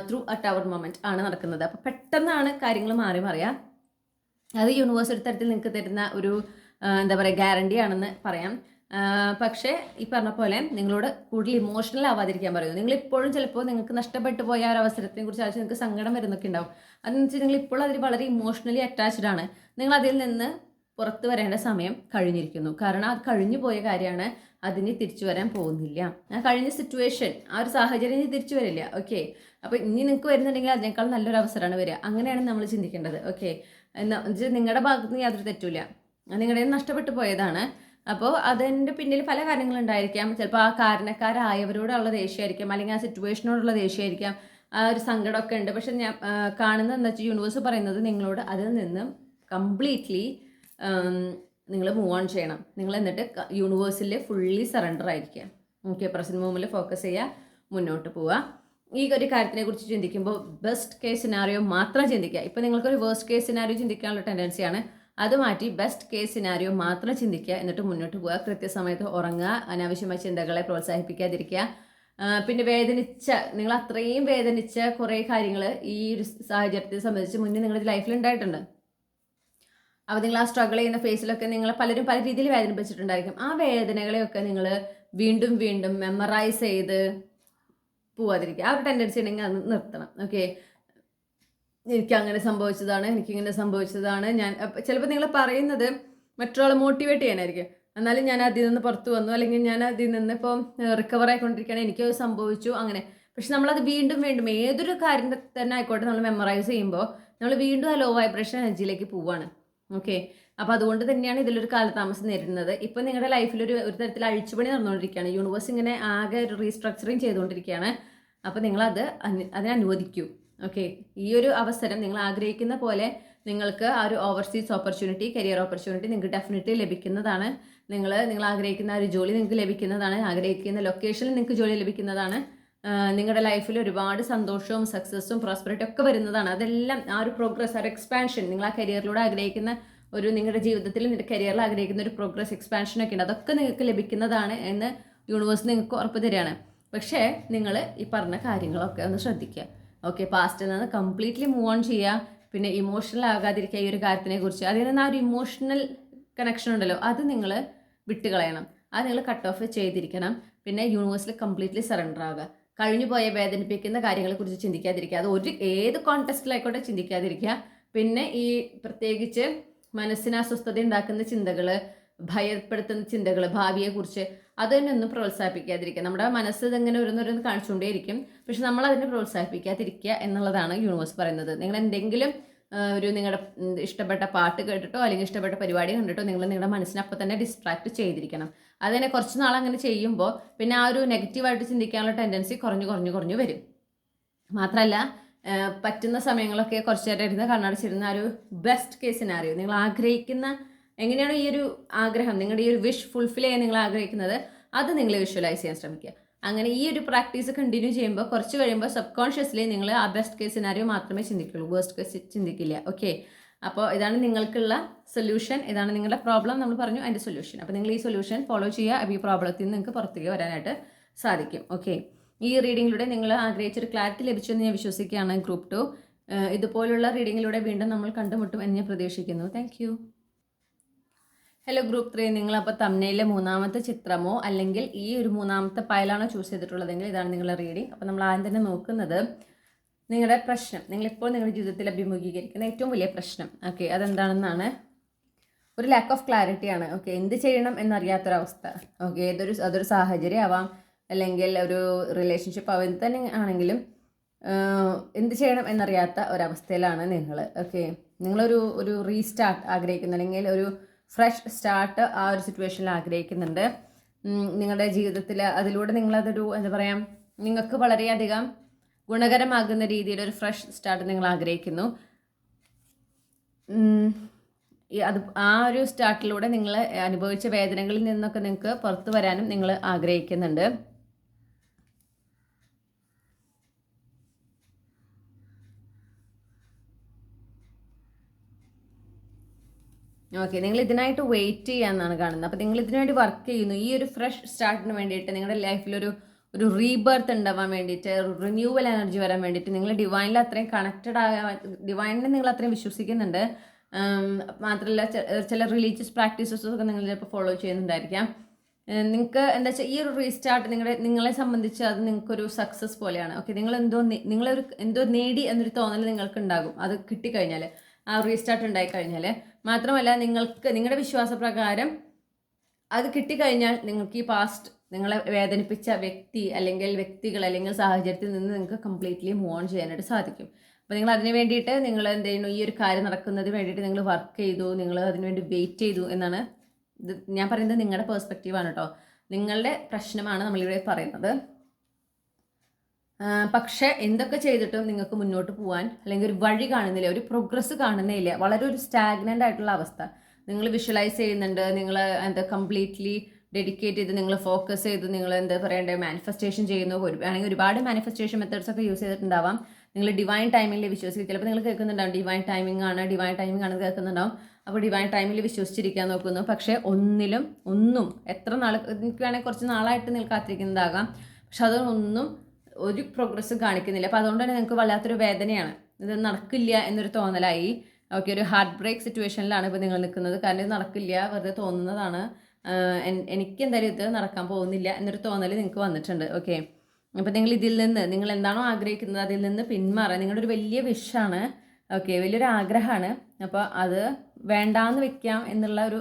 ത്രൂ അ ടവർ മൊമെൻറ്റ് ആണ് നടക്കുന്നത്. അപ്പോൾ പെട്ടെന്നാണ് കാര്യങ്ങൾ മാറി മറിയുക. അത് യൂണിവേഴ്സ് ഒരു തരത്തിൽ നിങ്ങൾക്ക് തരുന്ന ഒരു എന്താ പറയുക ഗ്യാരണ്ടി ആണെന്ന് പറയാം. പക്ഷേ ഈ പറഞ്ഞ പോലെ നിങ്ങളോട് കൂടുതൽ ഇമോഷണൽ ആവാതിരിക്കാൻ പറയുന്നു. നിങ്ങൾ ഇപ്പോഴും ചിലപ്പോൾ നിങ്ങൾക്ക് നഷ്ടപ്പെട്ടു പോയ ഒരു അവസരത്തിനെ കുറിച്ച് ആലോചിച്ച് നിങ്ങൾക്ക് സങ്കടം വരുന്നൊക്കെ ഉണ്ടാവും. അതെന്ന് വെച്ചാൽ നിങ്ങൾ ഇപ്പോഴും അതിൽ വളരെ ഇമോഷണലി അറ്റാച്ച്ഡ് ആണ്. നിങ്ങൾ അതിൽ നിന്ന് പുറത്തു വരേണ്ട സമയം കഴിഞ്ഞിരിക്കുന്നു. കാരണം അത് കഴിഞ്ഞു പോയ കാര്യമാണ്, അതിന് തിരിച്ചു വരാൻ പോകുന്നില്ല. ആ കഴിഞ്ഞ സിറ്റുവേഷൻ, ആ ഒരു സാഹചര്യം ഇനി തിരിച്ചു വരില്ല. ഓക്കെ, അപ്പോൾ ഇനി നിങ്ങൾക്ക് വരുന്നുണ്ടെങ്കിൽ അതിനേക്കാൾ നല്ലൊരു അവസരമാണ് വരിക. അങ്ങനെയാണ് നമ്മൾ ചിന്തിക്കേണ്ടത്. ഓക്കെ, എന്നുവെച്ചാൽ നിങ്ങളുടെ ഭാഗത്ത് നിന്ന് യാതൊരു തെറ്റില്ല, നിങ്ങളുടെ നഷ്ടപ്പെട്ടു പോയതാണ്. അപ്പോൾ അതിൻ്റെ പിന്നിൽ പല കാര്യങ്ങളുണ്ടായിരിക്കാം. ചിലപ്പോൾ ആ കാരണക്കാരായവരോടുള്ള ദേഷ്യമായിരിക്കാം, അല്ലെങ്കിൽ ആ സിറ്റുവേഷനോടുള്ള ദേഷ്യമായിരിക്കാം, ആ ഒരു സങ്കടമൊക്കെ ഉണ്ട്. പക്ഷെ ഞാൻ കാണുന്നത് എന്താ വെച്ചാൽ യൂണിവേഴ്സ് പറയുന്നത് നിങ്ങളോട് അതിൽ നിന്ന് കംപ്ലീറ്റ്ലി നിങ്ങൾ മൂവ് ഓൺ ചെയ്യണം. നിങ്ങൾ എന്നിട്ട് യൂണിവേഴ്സിൽ ഫുള്ളി സറണ്ടർ ആയിരിക്കുക. ഓക്കെ, പ്രസൻറ്റ് മൂമെൻറ്റിൽ ഫോക്കസ് ചെയ്യുക, മുന്നോട്ട് പോവുക. ഈ ഒരു കാര്യത്തിനെ കുറിച്ച് ചിന്തിക്കുമ്പോൾ ബെസ്റ്റ് കേസ് സിനാറിയോ മാത്രം ചിന്തിക്കുക. ഇപ്പോൾ നിങ്ങൾക്കൊരു വേസ്റ്റ് കേസ് സിനാറിയോ ചിന്തിക്കാനുള്ള ടെൻഡൻസിയാണ്. അത് മാറ്റി ബെസ്റ്റ് കേസ് സിനാറിയോ മാത്രം ചിന്തിക്കുക, എന്നിട്ട് മുന്നോട്ട് പോവുക. കൃത്യസമയത്ത് ഉറങ്ങുക, അനാവശ്യമായ ചിന്തകളെ പ്രോത്സാഹിപ്പിക്കാതിരിക്കുക. പിന്നെ നിങ്ങൾ അത്രയും വേദനിച്ച കുറേ കാര്യങ്ങൾ ഈ ഒരു സാഹചര്യത്തെ സംബന്ധിച്ച് മുന്നേ നിങ്ങളുടെ ലൈഫിൽ ഉണ്ടായിട്ടുണ്ട്. അപ്പോൾ നിങ്ങൾ ആ സ്ട്രഗിൾ ചെയ്യുന്ന ഫേസിലൊക്കെ നിങ്ങൾ പലരും പല രീതിയിൽ വേദനിപ്പിച്ചിട്ടുണ്ടായിരിക്കും. ആ വേദനകളെയൊക്കെ നിങ്ങൾ വീണ്ടും വീണ്ടും മെമ്മറൈസ് ചെയ്ത് പോവാതിരിക്കുക. ആ ഒരു ടെൻഡൻസി ഉണ്ടെങ്കിൽ അത് നിർത്തണം. ഓക്കെ, എനിക്കങ്ങനെ സംഭവിച്ചതാണ്, എനിക്കിങ്ങനെ സംഭവിച്ചതാണ്. ഞാൻ ചിലപ്പോൾ നിങ്ങൾ പറയുന്നത് മറ്റൊരാളെ മോട്ടിവേറ്റ് ചെയ്യാനായിരിക്കും. എന്നാലും ഞാൻ അതിൽ നിന്ന് പുറത്തു വന്നു, അല്ലെങ്കിൽ ഞാൻ അതിൽ നിന്ന് ഇപ്പോൾ റിക്കവർ ആയിക്കൊണ്ടിരിക്കുകയാണ്, എനിക്കത് സംഭവിച്ചു, അങ്ങനെ. പക്ഷെ നമ്മളത് വീണ്ടും വീണ്ടും ഏതൊരു കാര്യം തന്നെ ആയിക്കോട്ടെ നമ്മൾ മെമ്മറൈസ് ചെയ്യുമ്പോൾ നമ്മൾ വീണ്ടും ആ ലോ വൈബ്രേഷൻ എനർജിയിലേക്ക് പോവുകയാണ്. ഓക്കെ, അപ്പോൾ അതുകൊണ്ട് തന്നെയാണ് ഇതിലൊരു കാലതാമസം നേരിടുന്നത്. ഇപ്പോൾ നിങ്ങളുടെ ലൈഫിൽ ഒരു തരത്തിൽ അഴിച്ചുപണി നടന്നുകൊണ്ടിരിക്കുകയാണ്. യൂണിവേഴ്സ് ഇങ്ങനെ ആകെ ഒരു റീസ്ട്രക്ചറിങ് ചെയ്തുകൊണ്ടിരിക്കുകയാണ്. അപ്പോൾ നിങ്ങളത് അതിനെ അനുവദിക്കൂ. ഓക്കെ, ഈ ഒരു അവസരം നിങ്ങൾ ആഗ്രഹിക്കുന്ന പോലെ നിങ്ങൾക്ക് ആ ഒരു ഓവർസീസ് ഓപ്പർച്യൂണിറ്റി, കരിയർ ഓപ്പർച്യൂണിറ്റി നിങ്ങൾക്ക് ഡെഫിനറ്റ്ലി ലഭിക്കുന്നതാണ്. നിങ്ങൾ ആഗ്രഹിക്കുന്ന ആ ഒരു ജോലി നിങ്ങൾക്ക് ലഭിക്കുന്നതാണ്. ആഗ്രഹിക്കുന്ന ലൊക്കേഷനിൽ നിങ്ങൾക്ക് ജോലി ലഭിക്കുന്നതാണ്. നിങ്ങളുടെ ലൈഫിൽ ഒരുപാട് സന്തോഷവും സക്സസ്സും പ്രോസ്പെറിറ്റി ഒക്കെ വരുന്നതാണ്. അതെല്ലാം ആ ഒരു പ്രോഗ്രസ്, ആ ഒരു എക്സ്പാൻഷൻ, നിങ്ങൾ ആ കരിയറിലൂടെ ആഗ്രഹിക്കുന്ന ഒരു നിങ്ങളുടെ ജീവിതത്തിൽ നിങ്ങളുടെ കരിയറിൽ ആഗ്രഹിക്കുന്ന ഒരു പ്രോഗ്രസ്, എക്സ്പാൻഷനൊക്കെ ഉണ്ട്. അതൊക്കെ നിങ്ങൾക്ക് ലഭിക്കുന്നതാണ് എന്ന് യൂണിവേഴ്സ് നിങ്ങൾക്ക് ഉറപ്പ് തരികയാണ്. പക്ഷേ നിങ്ങൾ ഈ പറഞ്ഞ കാര്യങ്ങളൊക്കെ ഒന്ന് ശ്രദ്ധിക്കുക. ഓക്കെ, പാസ്റ്റിൽ നിന്ന് കംപ്ലീറ്റ്ലി മൂവ് ഓൺ ചെയ്യുക. പിന്നെ ഇമോഷണൽ ആകാതിരിക്കുക ഈ ഒരു കാര്യത്തിനെ കുറിച്ച്. അതിൽ നിന്ന് ആ ഒരു ഇമോഷണൽ കണക്ഷൻ ഉണ്ടല്ലോ, അത് നിങ്ങൾ വിട്ടുകളയണം. അത് നിങ്ങൾ കട്ട് ഓഫ് ചെയ്തിരിക്കണം. പിന്നെ യൂണിവേഴ്സിൽ കംപ്ലീറ്റ്ലി സറണ്ടർ ആവുക. കഴിഞ്ഞു പോയ വേദനിപ്പിക്കുന്ന കാര്യങ്ങളെക്കുറിച്ച് ചിന്തിക്കാതിരിക്കുക. അത് ഏത് കോണ്ടെക്സ്റ്റിലായിക്കോട്ടെ ചിന്തിക്കാതിരിക്കുക. പിന്നെ ഈ പ്രത്യേകിച്ച് മനസ്സിന് അസ്വസ്ഥത ഉണ്ടാക്കുന്ന ചിന്തകൾ, ഭയപ്പെടുത്തുന്ന ചിന്തകൾ, ഭാവിയെക്കുറിച്ച് അതിനൊന്നും പ്രോത്സാഹിപ്പിക്കാതിരിക്കുക. നമ്മുടെ മനസ്സ് ഇതെങ്ങനെ ഓരോന്നോരോന്ന് കാണിച്ചുകൊണ്ടേയിരിക്കും. പക്ഷെ നമ്മൾ അതിനെ പ്രോത്സാഹിപ്പിക്കാതിരിക്കുക എന്നുള്ളതാണ് യൂണിവേഴ്സ് പറയുന്നത്. നിങ്ങൾ എന്തെങ്കിലും നിങ്ങളുടെ ഇഷ്ടപ്പെട്ട പാട്ട് കേട്ടിട്ടോ അല്ലെങ്കിൽ ഇഷ്ടപ്പെട്ട പരിപാടി കണ്ടിട്ടോ നിങ്ങൾ നിങ്ങളുടെ മനസ്സിനെ അപ്പം തന്നെ ഡിസ്ട്രാക്ട് ചെയ്തിരിക്കണം. അതിനെ കുറച്ച് നാൾ അങ്ങനെ ചെയ്യുമ്പോൾ പിന്നെ ആ ഒരു നെഗറ്റീവായിട്ട് ചിന്തിക്കാനുള്ള ടെൻഡൻസി കുറഞ്ഞു വരും. മാത്രമല്ല പറ്റുന്ന സമയങ്ങളൊക്കെ കുറച്ച് നേരം ഇരുന്ന് കണ്ണടച്ചിരുന്ന ഒരു ബെസ്റ്റ് കേസ് സിനാറിയോ, നിങ്ങൾ ആഗ്രഹിക്കുന്ന എങ്ങനെയാണോ ഈ ഒരു ആഗ്രഹം, നിങ്ങളുടെ ഈ ഒരു വിഷ് ഫുൾഫിൽ ചെയ്യാൻ നിങ്ങൾ ആഗ്രഹിക്കുന്നത്, അത് നിങ്ങൾ വിഷ്വലൈസ് ചെയ്യാൻ ശ്രമിക്കുക. അങ്ങനെ ഈ ഒരു പ്രാക്ടീസ് കണ്ടിന്യൂ ചെയ്യുമ്പോൾ കുറച്ച് കഴിയുമ്പോൾ സബ് കോൺഷ്യസ്ലി നിങ്ങൾ ആ ബെസ്റ്റ് കേസ് സിനാരിയോ മാത്രമേ ചിന്തിക്കുള്ളൂ, വേസ്റ്റ് കേസ് ചിന്തിക്കില്ല. ഓക്കെ, അപ്പോൾ ഇതാണ് നിങ്ങൾക്കുള്ള സൊല്യൂഷൻ, ഇതാണ് നിങ്ങളുടെ പ്രോബ്ലം നമ്മൾ പറഞ്ഞു, അതിൻ്റെ സൊല്യൂഷൻ. അപ്പോൾ നിങ്ങൾ ഈ സൊല്യൂഷൻ ഫോളോ ചെയ്യുക. ഈ പ്രോബ്ലത്തിൽ നിന്ന് നിങ്ങൾക്ക് പുറത്തേക്ക് വരാനായിട്ട് സാധിക്കും. ഓക്കെ, ഈ റീഡിങ്ങിലൂടെ നിങ്ങൾ ആഗ്രഹിച്ചൊരു ക്ലാരിറ്റി ലഭിച്ചെന്ന് ഞാൻ വിശ്വസിക്കുകയാണ്. ഗ്രൂപ്പ് 2 ഇതുപോലുള്ള റീഡിങ്ങിലൂടെ വീണ്ടും നമ്മൾ കണ്ടുമുട്ടും എന്ന് ഞാൻ പ്രതീക്ഷിക്കുന്നു. Thank you. ഹലോ ഗ്രൂപ്പ് 3, നിങ്ങളപ്പോൾ തംബ്നെയിലെ മൂന്നാമത്തെ ചിത്രമോ അല്ലെങ്കിൽ ഈ ഒരു മൂന്നാമത്തെ പയലാണോ ചൂസ് ചെയ്തിട്ടുള്ളതെങ്കിൽ ഇതാണ് നിങ്ങളുടെ റീഡിങ്. അപ്പോൾ നമ്മൾ ആദ്യം തന്നെ നോക്കുന്നത് നിങ്ങളുടെ പ്രശ്നം, നിങ്ങളിപ്പോൾ നിങ്ങളുടെ ജീവിതത്തിൽ അഭിമുഖീകരിക്കുന്ന ഏറ്റവും വലിയ പ്രശ്നം. ഓക്കെ, അതെന്താണെന്നാണ്. ഒരു ലാക്ക് ഓഫ് ക്ലാരിറ്റിയാണ്. ഓക്കെ, എന്ത് ചെയ്യണം എന്നറിയാത്തൊരവസ്ഥ. ഓക്കെ, അതൊരു സാഹചര്യം ആവാം, അല്ലെങ്കിൽ ഒരു റിലേഷൻഷിപ്പ് ആവാം, എന്ത് തന്നെ ആണെങ്കിലും എന്ത് ചെയ്യണം എന്നറിയാത്ത ഒരവസ്ഥയിലാണ് നിങ്ങൾ. ഓക്കെ, നിങ്ങളൊരു റീസ്റ്റാർട്ട് ആഗ്രഹിക്കുന്നു, അല്ലെങ്കിൽ ഒരു ഫ്രഷ് സ്റ്റാർട്ട് ആ ഒരു സിറ്റുവേഷനിൽ ആഗ്രഹിക്കുന്നുണ്ട് നിങ്ങളുടെ ജീവിതത്തിൽ. അതിലൂടെ നിങ്ങളതൊരു എന്താ പറയുക, നിങ്ങൾക്ക് വളരെയധികം ഗുണകരമാകുന്ന രീതിയിൽ ഒരു ഫ്രഷ് സ്റ്റാർട്ട് നിങ്ങൾ ആഗ്രഹിക്കുന്നു. ആ ഒരു സ്റ്റാർട്ടിലൂടെ നിങ്ങൾ അനുഭവിച്ച വേദനകളിൽ നിന്നൊക്കെ നിങ്ങൾക്ക് പുറത്തു വരാനും നിങ്ങൾ ആഗ്രഹിക്കുന്നുണ്ട്. ഓക്കെ, നിങ്ങൾ ഇതിനായിട്ട് വെയിറ്റ് ചെയ്യാമെന്നാണ് കാണുന്നത്. അപ്പോൾ നിങ്ങൾ ഇതിനുവേണ്ടി വർക്ക് ചെയ്യുന്നു. ഈ ഒരു ഫ്രഷ് സ്റ്റാർട്ടിന് വേണ്ടിയിട്ട് നിങ്ങളുടെ ലൈഫിലൊരു റീബർത്ത് ഉണ്ടാവാൻ വേണ്ടിയിട്ട്, റിന്യൂവൽ എനർജി വരാൻ വേണ്ടിയിട്ട് നിങ്ങൾ ഡിവൈനിൽ അത്രയും കണക്റ്റഡ് ആകാൻ, ഡിവൈനിനെ നിങ്ങൾ അത്രയും വിശ്വസിക്കുന്നുണ്ട്. മാത്രമല്ല ചില റിലീജിയസ് പ്രാക്ടീസസൊക്കെ നിങ്ങൾ ചിലപ്പോൾ ഫോളോ ചെയ്യുന്നുണ്ടായിരിക്കാം. നിങ്ങൾക്ക് എന്താ വെച്ചാൽ ഈ ഒരു റീസ്റ്റാർട്ട് നിങ്ങളെ സംബന്ധിച്ച് അത് നിങ്ങൾക്കൊരു സക്സസ് പോലെയാണ്. ഓക്കെ, നിങ്ങളൊരു എന്തോ നേടി എന്നൊരു തോന്നൽ നിങ്ങൾക്ക് ഉണ്ടാകും അത് കിട്ടിക്കഴിഞ്ഞാൽ, ആ റീസ്റ്റാർട്ട് ഉണ്ടായിക്കഴിഞ്ഞാൽ. മാത്രമല്ല നിങ്ങളുടെ വിശ്വാസപ്രകാരം അത് കിട്ടിക്കഴിഞ്ഞാൽ നിങ്ങൾക്ക് ഈ പാസ്റ്റ് നിങ്ങളെ വേദനിപ്പിച്ച വ്യക്തികൾ അല്ലെങ്കിൽ സാഹചര്യത്തിൽ നിന്ന് നിങ്ങൾക്ക് കംപ്ലീറ്റ്ലി മൂവ് ഓൺ ചെയ്യാനായിട്ട് സാധിക്കും. അപ്പോൾ നിങ്ങൾ അതിന് വേണ്ടിയിട്ട് നിങ്ങൾ എന്ത് ചെയ്യുന്നു, ഈ ഒരു കാര്യം നടക്കുന്നതിന് വേണ്ടിയിട്ട് നിങ്ങൾ വർക്ക് ചെയ്തു, നിങ്ങൾ അതിന് വേണ്ടി വെയിറ്റ് ചെയ്തു എന്നാണ് ഇത് ഞാൻ പറയുന്നത്. നിങ്ങളുടെ പേഴ്സ്പെക്റ്റീവാണ് കേട്ടോ, നിങ്ങളുടെ പ്രശ്നമാണ് നമ്മളിവിടെ പറയുന്നത്. പക്ഷേ എന്തൊക്കെ ചെയ്തിട്ടും നിങ്ങൾക്ക് മുന്നോട്ട് പോകാൻ അല്ലെങ്കിൽ ഒരു വഴി കാണുന്നില്ല, ഒരു പ്രോഗ്രസ് കാണുന്നില്ല, വളരെ ഒരു സ്റ്റാഗ്നൻ്റ് ആയിട്ടുള്ള അവസ്ഥ. നിങ്ങൾ വിഷ്വലൈസ് ചെയ്യുന്നുണ്ട്, നിങ്ങൾ കംപ്ലീറ്റ്ലി ഡെഡിക്കേറ്റ് ചെയ്ത് നിങ്ങൾ ഫോക്കസ് ചെയ്ത് നിങ്ങൾ മാനിഫെസ്റ്റേഷൻ ചെയ്യുന്നു. വേണമെങ്കിൽ ഒരുപാട് മാനിഫെസ്റ്റേഷൻ മെത്തേഡ്സ് ഒക്കെ യൂസ് ചെയ്തിട്ടുണ്ടാവാം. നിങ്ങൾ ഡിവൈൻ ടൈമിൽ വിശ്വസിക്കും. ചിലപ്പോൾ നിങ്ങൾ കേൾക്കുന്നുണ്ടാവും ഡിവൈൻ ടൈമിംഗ് ആണ് കേൾക്കുന്നുണ്ടാവും. അപ്പോൾ ഡിവൈൻ ടൈമിൽ വിശ്വസിച്ചിരിക്കാൻ നോക്കുന്നു. പക്ഷേ ഒന്നും എത്ര നാൾ എനിക്ക് വേണമെങ്കിൽ കുറച്ച് നാളായിട്ട് നിങ്ങൾ കാത്തിരിക്കുന്നതാകാം, പക്ഷെ അതൊന്നും ഒരു പ്രോഗ്രസ്സും കാണിക്കുന്നില്ല. അപ്പോൾ അതുകൊണ്ട് തന്നെ നിങ്ങൾക്ക് വല്ലാത്തൊരു വേദനയാണ്, ഇത് നടക്കില്ല എന്നൊരു തോന്നലായി. ഓക്കെ, ഒരു ഹാർട്ട് ബ്രേക്ക് സിറ്റുവേഷനിലാണ് ഇപ്പോൾ നിങ്ങൾ നിൽക്കുന്നത്. കാരണം ഇത് നടക്കില്ല, വെറുതെ തോന്നുന്നതാണ്, എനിക്ക് എന്തായാലും ഇത് നടക്കാൻ പോകുന്നില്ല എന്നൊരു തോന്നൽ നിങ്ങൾക്ക് വന്നിട്ടുണ്ട്. ഓക്കെ, അപ്പോൾ നിങ്ങൾ എന്താണോ ആഗ്രഹിക്കുന്നത് അതിൽ നിന്ന് പിന്മാറാൻ നിങ്ങളുടെ ഒരു വലിയ വിഷാണ്. ഓക്കെ, വലിയൊരു ആഗ്രഹമാണ്. അപ്പോൾ അത് വേണ്ടാന്ന് വെക്കാം എന്നുള്ള ഒരു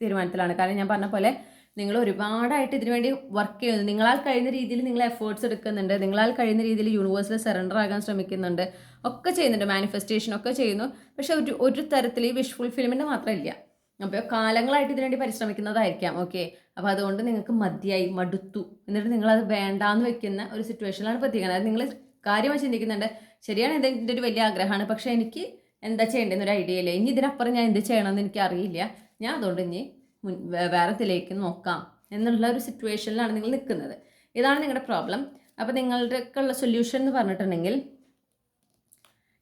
തീരുമാനത്തിലാണ്. കാരണം ഞാൻ പറഞ്ഞ പോലെ നിങ്ങൾ ഒരുപാടായിട്ട് ഇതിനു വേണ്ടി വർക്ക് ചെയ്യുന്നു. നിങ്ങളാൽ കഴിയുന്ന രീതിയിൽ നിങ്ങൾ എഫേർട്സ് എടുക്കുന്നുണ്ട്, നിങ്ങളാൽ കഴിയുന്ന രീതിയിൽ യൂണിവേഴ്സിൽ സറണ്ടർ ആകാൻ ശ്രമിക്കുന്നുണ്ട്, ഒക്കെ ചെയ്യുന്നുണ്ട്, മാനിഫെസ്റ്റേഷൻ ഒക്കെ ചെയ്യുന്നു. പക്ഷെ ഒരു തരത്തിൽ ഈ വിഷ് ഫുൾഫിൽമെൻറ്റ് മാത്രമില്ല. അപ്പോൾ കാലങ്ങളായിട്ട് ഇതിനുവേണ്ടി പരിശ്രമിക്കുന്നതായിരിക്കാം. ഓക്കെ, അപ്പോൾ അതുകൊണ്ട് നിങ്ങൾക്ക് മടുത്തു, എന്നിട്ട് നിങ്ങളത് വേണ്ടാന്ന് വെക്കുന്ന ഒരു സിറ്റുവേഷനിലാണ് എത്തിക്കുന്നത്. അത് നിങ്ങൾ കാര്യമായി ചിന്തിക്കുന്നുണ്ട്, ശരിയാണ്, ഇതിൻ്റെ ഒരു വലിയ ആഗ്രഹമാണ്, പക്ഷേ എനിക്ക് എന്താ ചെയ്യേണ്ടതെന്നൊരു ഐഡിയ ഇല്ല, ഇനി ഇതിനപ്പുറം ഞാൻ എന്ത് ചെയ്യണമെന്ന് എനിക്ക് അറിയില്ല, ഞാൻ അതുകൊണ്ട് ഇനി വേറെത്തിലേക്ക് നോക്കാം എന്നുള്ള ഒരു സിറ്റുവേഷനിലാണ് നിങ്ങൾ നിൽക്കുന്നത്. ഇതാണ് നിങ്ങളുടെ പ്രോബ്ലം. അപ്പോൾ നിങ്ങളുടെയൊക്കെയുള്ള സൊല്യൂഷൻ എന്ന് പറഞ്ഞിട്ടുണ്ടെങ്കിൽ,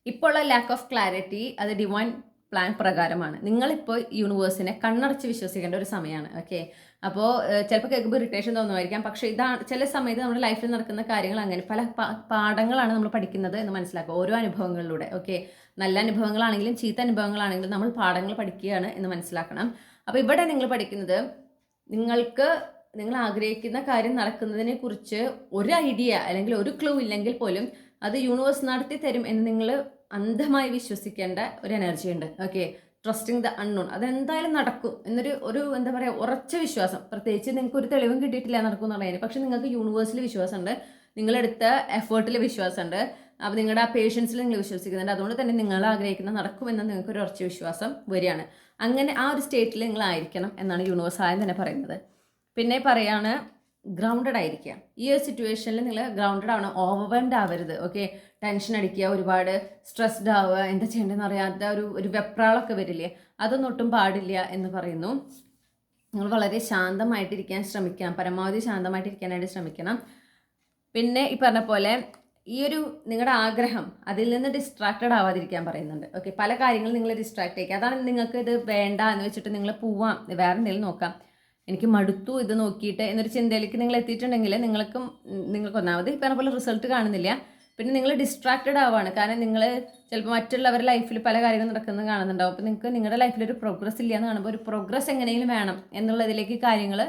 ഇപ്പോൾ ഉള്ള ലാക്ക് ഓഫ് ക്ലാരിറ്റി അത് ഡിവൈൻ പ്ലാൻ പ്രകാരമാണ്. നിങ്ങളിപ്പോൾ യൂണിവേഴ്സിനെ കണ്ണടച്ച് വിശ്വസിക്കേണ്ട ഒരു സമയമാണ്. ഓക്കെ, അപ്പോൾ ചിലപ്പോൾ കേൾക്കുമ്പോൾ ഇറിറ്റേഷൻ തോന്നുമായിരിക്കാം, പക്ഷേ ഇതാണ് ചില സമയത്ത് നമ്മുടെ ലൈഫിൽ നടക്കുന്ന കാര്യങ്ങൾ അങ്ങനെ പല പാഠങ്ങളാണ് നമ്മൾ പഠിക്കുന്നത് എന്ന് മനസ്സിലാക്കുക ഓരോ അനുഭവങ്ങളിലൂടെ. ഓക്കെ, നല്ല അനുഭവങ്ങളാണെങ്കിലും ചീത്ത അനുഭവങ്ങളാണെങ്കിലും നമ്മൾ പാഠങ്ങൾ പഠിക്കുകയാണ് എന്ന് മനസ്സിലാക്കണം. അപ്പോൾ ഇവിടെ നിങ്ങൾ പഠിക്കുന്നത്, നിങ്ങൾ ആഗ്രഹിക്കുന്ന കാര്യം നടക്കുന്നതിനെ കുറിച്ച് ഒരു ഐഡിയ അല്ലെങ്കിൽ ഒരു ക്ലൂ ഇല്ലെങ്കിൽ പോലും അത് യൂണിവേഴ്സ് നടത്തി തരും എന്ന് നിങ്ങൾ അന്ധമായി വിശ്വസിക്കേണ്ട ഒരു എനർജി ഉണ്ട്. ഓക്കെ, ട്രസ്റ്റിംഗ് ദ അൺനോൺ, അതെന്തായാലും നടക്കും എന്നൊരു എന്താ പറയുക ഉറച്ച വിശ്വാസം. പ്രത്യേകിച്ച് നിങ്ങൾക്ക് ഒരു തെളിവും കിട്ടിയിട്ടില്ല നടക്കും എന്നുള്ളതിന്, പക്ഷെ നിങ്ങൾക്ക് യൂണിവേഴ്സിൽ വിശ്വാസമുണ്ട്, നിങ്ങളെടുത്ത എഫേർട്ടിൽ വിശ്വാസമുണ്ട്, അപ്പോൾ നിങ്ങളുടെ ആ പേഷ്യൻസിൽ നിങ്ങൾ വിശ്വസിക്കുന്നുണ്ട്. അതുകൊണ്ട് തന്നെ നിങ്ങൾ ആഗ്രഹിക്കുന്ന നടക്കുമെന്ന് നിങ്ങൾക്കൊരു ഉറച്ച വിശ്വാസം വരികയാണ്. അങ്ങനെ ആ ഒരു സ്റ്റേറ്റിൽ നിങ്ങളായിരിക്കണം എന്നാണ് യൂണിവേഴ്സ് ആദ്യം തന്നെ പറയുന്നത്. പിന്നെ പറയാണ് ഗ്രൗണ്ടഡ് ആയിരിക്കുക. ഈ ഒരു സിറ്റുവേഷനിൽ നിങ്ങൾ ഗ്രൗണ്ടഡ് ആവണം, ഓവർവെൽഡ് ആവരുത്. ഓക്കെ, ടെൻഷൻ അടിക്കുക, ഒരുപാട് സ്ട്രെസ്ഡ് ആവുക, എന്താ ചെയ്യേണ്ടതെന്ന് അറിയാത്ത ഒരു വെപ്രാളൊക്കെ വരില്ലേ, അതൊന്നും ഒട്ടും പാടില്ല എന്ന് പറയുന്നു. നിങ്ങൾ വളരെ ശാന്തമായിട്ടിരിക്കാൻ ശ്രമിക്കണം, പരമാവധി ശാന്തമായിട്ടിരിക്കാനായിട്ട് ശ്രമിക്കണം. പിന്നെ ഈ പറഞ്ഞ പോലെ ഈ ഒരു നിങ്ങളുടെ ആഗ്രഹം അതിൽ നിന്ന് ഡിസ്ട്രാക്റ്റഡ് ആവാതിരിക്കാൻ പറയുന്നുണ്ട്. ഓക്കെ, പല കാര്യങ്ങളും നിങ്ങൾ ഡിസ്ട്രാക്ട് ചെയ്യുക. അതാണ് നിങ്ങൾക്ക് ഇത് വേണ്ട എന്ന് വെച്ചിട്ട് നിങ്ങൾ പോവാം, വേറെ എന്തെങ്കിലും നോക്കാം, എനിക്ക് മടുത്തു ഇത് നോക്കിയിട്ട് എന്നൊരു ചിന്തയിലേക്ക് നിങ്ങൾ എത്തിയിട്ടുണ്ടെങ്കിൽ നിങ്ങൾക്ക് ഒന്നാമത് ഈ പറഞ്ഞ പോലെ റിസൾട്ട് കാണുന്നില്ല. പിന്നെ നിങ്ങൾ ഡിസ്ട്രാക്റ്റഡ് ആവുകയാണ്. കാരണം നിങ്ങൾ ചിലപ്പോൾ മറ്റുള്ളവരുടെ ലൈഫിൽ പല കാര്യങ്ങളും നടക്കുന്നത് കാണുന്നുണ്ടാവും. അപ്പോൾ നിങ്ങൾക്ക് നിങ്ങളുടെ ലൈഫിൽ ഒരു പ്രോഗ്രസ് ഇല്ല എന്ന് കാണുമ്പോൾ ഒരു പ്രോഗ്രസ് എങ്ങനെയും വേണം എന്നുള്ളതിലേക്ക് കാര്യങ്ങൾ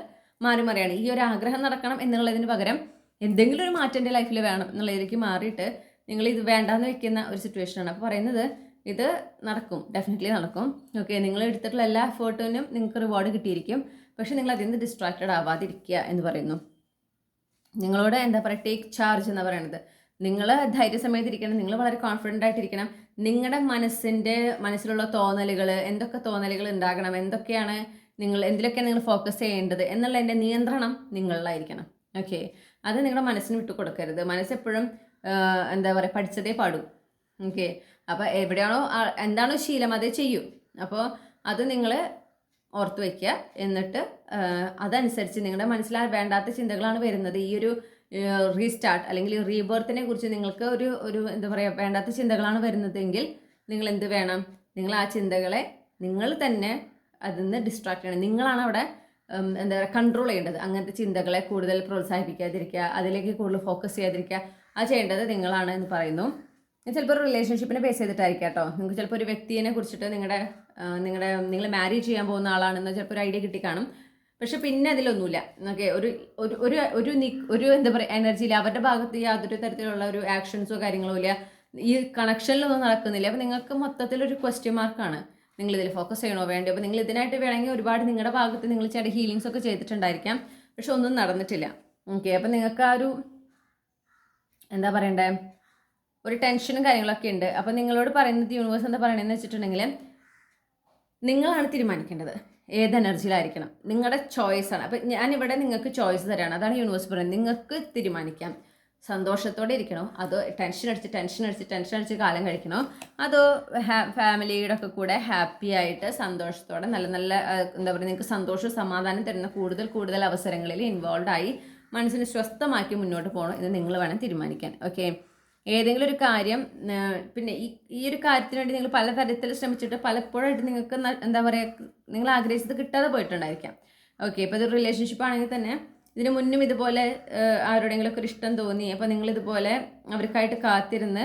മാറിയാണ്. ഈ ഒരു ആഗ്രഹം നടക്കണം എന്നുള്ളതിന് പകരം എന്തെങ്കിലും ഒരു മാറ്റം എൻ്റെ ലൈഫിൽ വേണം എന്നുള്ളതിലേക്ക് മാറിയിട്ട് നിങ്ങൾ ഇത് വേണ്ടാന്ന് വെക്കുന്ന ഒരു സിറ്റുവേഷനാണ്. അപ്പോൾ പറയുന്നത് ഇത് നടക്കും, ഡെഫിനറ്റ്ലി നടക്കും. ഓക്കെ, നിങ്ങൾ എടുത്തിട്ടുള്ള എല്ലാ എഫേർട്ടിനും നിങ്ങൾക്ക് റിവാർഡ് കിട്ടിയിരിക്കും. പക്ഷേ നിങ്ങൾ അതിൽ നിന്ന് ഡിസ്ട്രാക്റ്റഡ് ആവാതിരിക്കുക എന്ന് പറയുന്നു. നിങ്ങളോട് എന്താ പറയുക, ടേക്ക് ചാർജ് എന്ന് പറയുന്നത്. നിങ്ങൾ ധൈര്യസമയത്തിരിക്കണം, നിങ്ങൾ വളരെ കോൺഫിഡൻ്റ് ആയിട്ടിരിക്കണം. നിങ്ങളുടെ മനസ്സിലുള്ള തോന്നലുകൾ, എന്തൊക്കെ തോന്നലുകൾ ഉണ്ടാകണം, എന്തിലൊക്കെയാണ് നിങ്ങൾ ഫോക്കസ് ചെയ്യേണ്ടത് എന്നുള്ളതിൻ്റെ നിയന്ത്രണം നിങ്ങളിലായിരിക്കണം. ഓക്കെ, അത് നിങ്ങളുടെ മനസ്സിന് വിട്ടു കൊടുക്കരുത്. മനസ്സെപ്പോഴും എന്താ പറയുക, പഠിച്ചതേ പാടൂ. ഓക്കെ, അപ്പോൾ എന്താണോ ശീലം അതേ ചെയ്യൂ. അപ്പോൾ അത് നിങ്ങൾ ഓർത്ത് വയ്ക്കുക. എന്നിട്ട് അതനുസരിച്ച് നിങ്ങളുടെ മനസ്സിൽ വേണ്ടാത്ത ചിന്തകളാണ് വരുന്നത്. ഈ ഒരു റീസ്റ്റാർട്ട് അല്ലെങ്കിൽ റീബർത്തിനെ കുറിച്ച് നിങ്ങൾക്ക് ഒരു എന്താ പറയുക വേണ്ടാത്ത ചിന്തകളാണ് വരുന്നതെങ്കിൽ നിങ്ങൾ എന്ത് വേണം, നിങ്ങൾ ആ ചിന്തകളെ നിങ്ങൾ തന്നെ അതിൽ നിന്ന് ഡിസ്ട്രാക്ട് ചെയ്യണം. നിങ്ങളാണ് അവിടെ എന്താ പറയുക കൺട്രോൾ ചെയ്യേണ്ടത്. അങ്ങനത്തെ ചിന്തകളെ കൂടുതൽ പ്രോത്സാഹിപ്പിക്കാതിരിക്കുക, അതിലേക്ക് കൂടുതൽ ഫോക്കസ് ചെയ്യാതിരിക്കുക, അത് ചെയ്യേണ്ടത് നിങ്ങളാണ് എന്ന് പറയുന്നു. ചിലപ്പോൾ ഒരു റിലേഷൻഷിപ്പിനെ ബേസ് ചെയ്തിട്ടായിരിക്കാം കേട്ടോ. നിങ്ങൾക്ക് ചിലപ്പോൾ ഒരു വ്യക്തിയെ കുറിച്ചിട്ട് നിങ്ങൾ മാരേജ് ചെയ്യാൻ പോകുന്ന ആളാണെന്ന് ചിലപ്പോൾ ഒരു ഐഡിയ കിട്ടിക്കാണും. പക്ഷെ പിന്നെ അതിലൊന്നുമില്ല. ഓക്കെ, ഒരു ഒരു ഒരു ഒരു ഒരു എന്താ പറയുക എനർജിയില്ല, അവരുടെ ഭാഗത്ത് യാതൊരു തരത്തിലുള്ള ഒരു ആക്ഷൻസോ കാര്യങ്ങളോ ഇല്ല, ഈ കണക്ഷനിലൊന്നും നടക്കുന്നില്ല. അപ്പോൾ നിങ്ങൾക്ക് മൊത്തത്തിലൊരു ക്വസ്റ്റ്യൻ മാർക്കാണ്. നിങ്ങൾ ഇതിൽ ഫോക്കസ് ചെയ്യണോ വേണ്ടോ? അപ്പോൾ നിങ്ങൾ ഇതിനായിട്ട് വേണമെങ്കിൽ ഒരുപാട് നിങ്ങളുടെ ഭാഗത്ത് നിങ്ങൾ ചില ഹീലിങ്സ് ഒക്കെ ചെയ്തിട്ടുണ്ടായിരിക്കാം, പക്ഷെ ഒന്നും നടന്നിട്ടില്ല. ഓക്കെ, അപ്പം നിങ്ങൾക്ക് ആ ഒരു എന്താ പറയണ്ടേ, ഒരു ടെൻഷനും കാര്യങ്ങളൊക്കെ ഉണ്ട്. അപ്പം നിങ്ങളോട് പറയുന്നത് യൂണിവേഴ്സ് എന്താ പറയണതെന്ന് വെച്ചിട്ടുണ്ടെങ്കിൽ, നിങ്ങളാണ് തീരുമാനിക്കേണ്ടത് ഏത് എനർജിയിലായിരിക്കണം. നിങ്ങളുടെ ചോയ്സാണ്. അപ്പം ഞാനിവിടെ നിങ്ങൾക്ക് ചോയ്സ് തരാണ്. അതാണ് യൂണിവേഴ്സ് പറയുന്നത്. നിങ്ങൾക്ക് തീരുമാനിക്കാം സന്തോഷത്തോടെ ഇരിക്കണോ, അതോ ടെൻഷൻ അടിച്ച് കാലം കഴിക്കണോ, അതോ ഫാമിലിയുടെ ഒക്കെ കൂടെ ഹാപ്പി ആയിട്ട് സന്തോഷത്തോടെ നല്ല നല്ല എന്താ പറയുക നിങ്ങൾക്ക് സന്തോഷവും സമാധാനം തരുന്ന കൂടുതൽ അവസരങ്ങളിൽ ഇൻവോൾവ് ആയി മനസ്സിനെ സ്വസ്ഥമാക്കി മുന്നോട്ട് പോകണം എന്ന് നിങ്ങൾ വേണം തീരുമാനിക്കാൻ. ഓക്കെ, ഏതെങ്കിലും ഒരു കാര്യം പിന്നെ ഈ ഒരു കാര്യത്തിന് വേണ്ടി നിങ്ങൾ പലതരത്തിൽ ശ്രമിച്ചിട്ട് പലപ്പോഴായിട്ട് നിങ്ങൾക്ക് എന്താ പറയുക നിങ്ങൾ ആഗ്രഹിച്ചത് കിട്ടാതെ പോയിട്ടുണ്ടായിരിക്കാം. ഓക്കെ, ഇപ്പോൾ ഇതൊരു റിലേഷൻഷിപ്പ് ആണെങ്കിൽ തന്നെ ഇതിന് മുന്നും ഇതുപോലെ ആരോടെങ്കിലുമൊക്കെ ഒരു ഇഷ്ടം തോന്നി, അപ്പോൾ നിങ്ങളിതുപോലെ അവർക്കായിട്ട് കാത്തിരുന്ന്